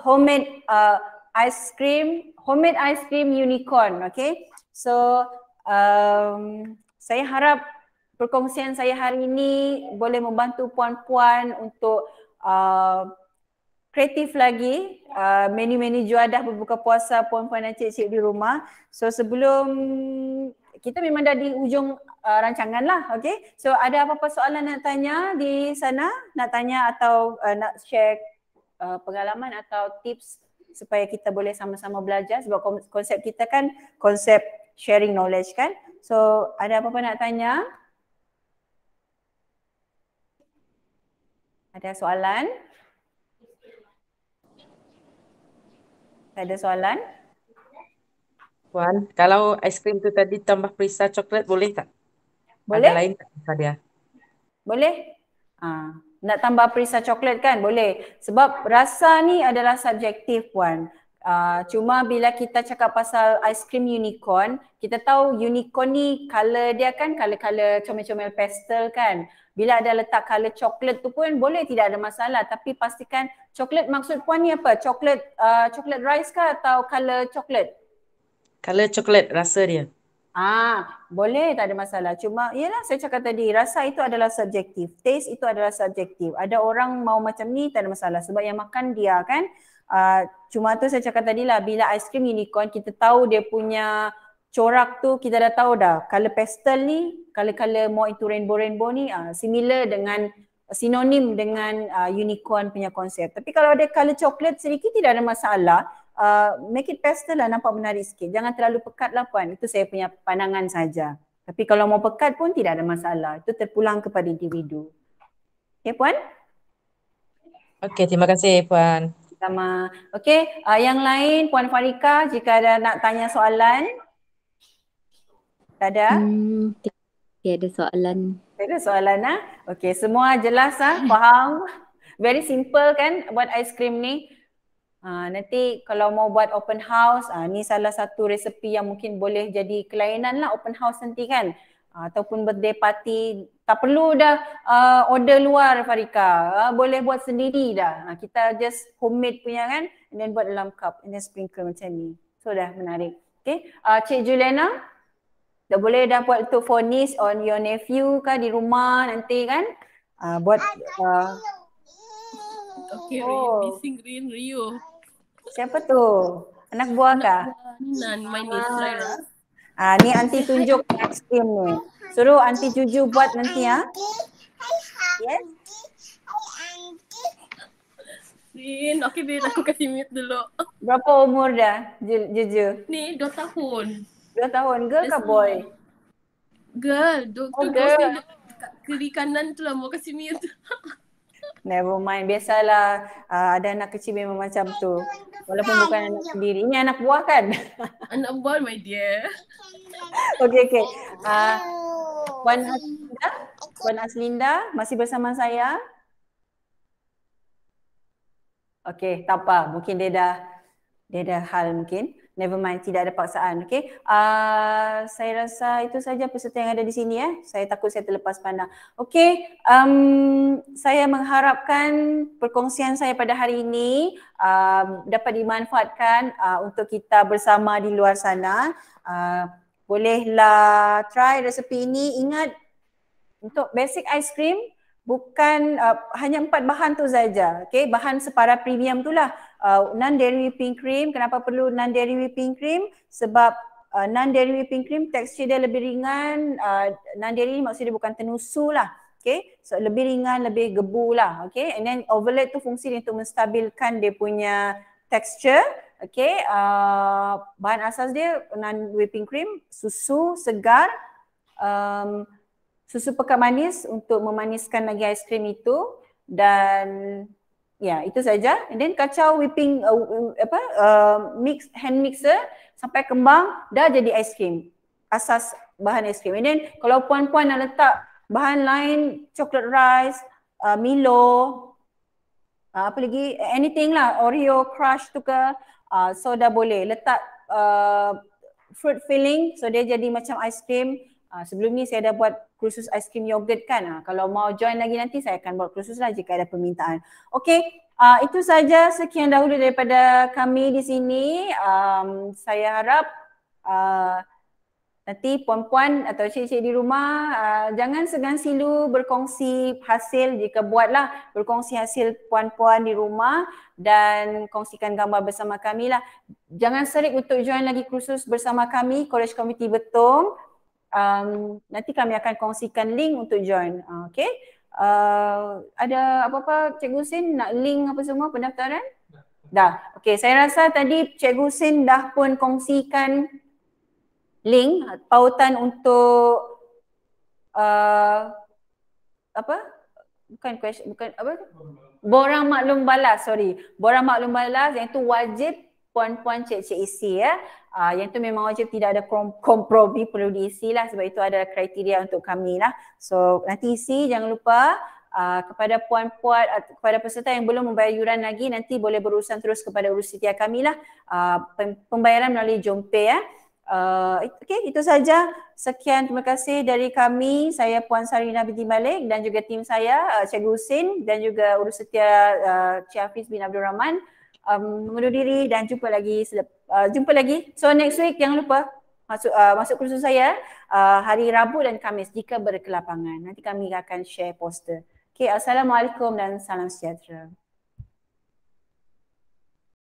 homemade homemade ice cream unicorn. Okay, so saya harap perkongsian saya hari ini boleh membantu puan-puan untuk kreatif lagi menu-menu juadah berbuka puasa puan-puan dan cik-cik di rumah. So sebelum kita memang dah di hujung rancangan lah, okay. So ada apa-apa soalan nak tanya di sana? Nak tanya atau nak share pengalaman atau tips supaya kita boleh sama-sama belajar, sebab konsep kita kan konsep sharing knowledge kan. So ada apa-apa nak tanya? Ada soalan? Ada soalan? Puan, kalau aiskrim tu tadi tambah perisa coklat boleh tak? Boleh? Ada lain tak rasa dia? Boleh? Nak tambah perisa coklat kan? Boleh. Sebab rasa ni adalah subjektif puan. Cuma bila kita cakap pasal aiskrim unicorn, kita tahu unicorn ni color dia kan color-color comel-comel pastel kan. Bila ada letak color coklat tu pun boleh, tidak ada masalah. Tapi pastikan coklat, maksud puan ni apa? Coklat rice ke atau color coklat? Color coklat rasa dia. Boleh, tak ada masalah. Cuma yalah saya cakap tadi, rasa itu adalah subjektif. Taste itu adalah subjektif. Ada orang mau macam ni, tak ada masalah sebab yang makan dia kan. Cuma tu saya cakap tadi lah, bila aiskrim unicorn kita tahu dia punya corak tu, kita dah tahu dah. Color pastel ni, color-color more into rainbow ni similar dengan, sinonim dengan unicorn punya konsep. Tapi kalau ada color coklat sedikit tidak ada masalah. Make it pastel lah, nampak menarik sikit. Jangan terlalu pekat lah puan. Itu saya punya pandangan saja. Tapi kalau mau pekat pun tidak ada masalah. Itu terpulang kepada individu. Okay puan? Okey, terima kasih puan. Sama. Okay, yang lain Puan Farika jika ada nak tanya soalan. Tak ada? Ada soalan. Tak ada soalan Okay, semua jelas faham? Very simple kan buat aiskrim ni. Nanti kalau mau buat open house, ni salah satu resepi yang mungkin boleh jadi kelainan lah open house nanti kan. Ataupun birthday party, tak perlu dah order luar Farika, boleh buat sendiri dah. Kita just homemade punya kan, and then buat dalam cup and then sprinkle macam ni. So dah menarik. Okay, Cik Juliana, dah boleh dah buat untuk for niece on your nephew kan di rumah nanti kan. Buat Okay, Rio. Siapa tu? Anak buah kah? Nan, my niece Raira. Ni aunty tunjuk aiskrim ni. Suruh aunty Juju buat nanti ya. Yes. Rin, okay biar aku kasih mute dulu. Berapa umur dah Juju? Ni 2 tahun. 2 tahun, girl ke boy? Girl, girl. Kat kiri kanan tu lah mau kasih mute. Never mind, biasalah ada anak kecil memang macam tu. Walaupun bukan anak sendiri. Ini anak buah kan? Anak buah my dear. Okay. Puan Aslinda masih bersama saya? Okay, tak apa. Mungkin dia ada hal mungkin. Never mind, tidak ada paksaan. Okay. Saya rasa itu saja peserta yang ada di sini ya. Saya takut saya terlepas pandang. Okay. Saya mengharapkan perkongsian saya pada hari ini dapat dimanfaatkan untuk kita bersama di luar sana. bolehlah try resepi ini. Ingat, untuk basic ice cream bukan hanya 4 bahan tu saja. Okay, bahan separa premium tu lah. Non-dairy whipping cream. Kenapa perlu non-dairy whipping cream? Sebab non-dairy whipping cream tekstur dia lebih ringan. Non-dairy maksudnya bukan tenusu lah. Okay, so lebih ringan, lebih gebu lah. Okay, and then overload tu fungsi dia untuk menstabilkan dia punya tekstur. Okay, bahan asas dia non-whipping cream, susu segar, susu pekat manis untuk memaniskan lagi ais krim itu, dan ya itu saja. And then kacau whipping hand mixer sampai kembang dah jadi ais krim. Asas bahan ais krim. And then kalau puan-puan nak letak bahan lain, chocolate rice, Milo, apa lagi, anything lah, Oreo crush tu ke, so dah boleh letak fruit filling, so dia jadi macam ais krim. Sebelum ni saya dah buat kursus ais krim yogurt kan. Kalau mau join lagi nanti saya akan buat kursus lah jika ada permintaan. Okey, itu saja, sekian dahulu daripada kami di sini. Saya harap nanti puan-puan atau cik-cik di rumah jangan segan silu berkongsi hasil. Jika buatlah, berkongsi hasil puan-puan di rumah dan kongsikan gambar bersama kami lah. Jangan serik untuk join lagi kursus bersama kami, College Committee Betong. Nanti kami akan kongsikan link untuk join. Okay, ada apa-apa Cikgu Husin nak link apa semua pendaftaran? Dah. Okay, saya rasa tadi Cikgu Husin dah pun kongsikan link pautan untuk apa? Bukan borang maklum balas, borang maklum balas yang tu wajib puan-puan cik-cik isi ya. Yang tu memang wajib, tidak ada kompromi, perlu diisi lah, sebab itu ada kriteria untuk kami lah. So nanti isi, jangan lupa. Kepada puan-puan, kepada peserta yang belum membayar yuran lagi, nanti boleh berurusan terus kepada urus setia kami lah. Pembayaran melalui Jompe ya. Okay, itu saja. Sekian, terima kasih dari kami. Saya Puan Sarina binti Malik dan juga tim saya, Cikgu Husin dan juga urus setia Cik Hafiz bin Abdul Rahman. Mengundur diri dan jumpa lagi. So next week jangan lupa masuk kursus saya hari Rabu dan Khamis jika berkelapangan. Nanti kami akan share poster. Okay, Assalamualaikum dan salam sejahtera.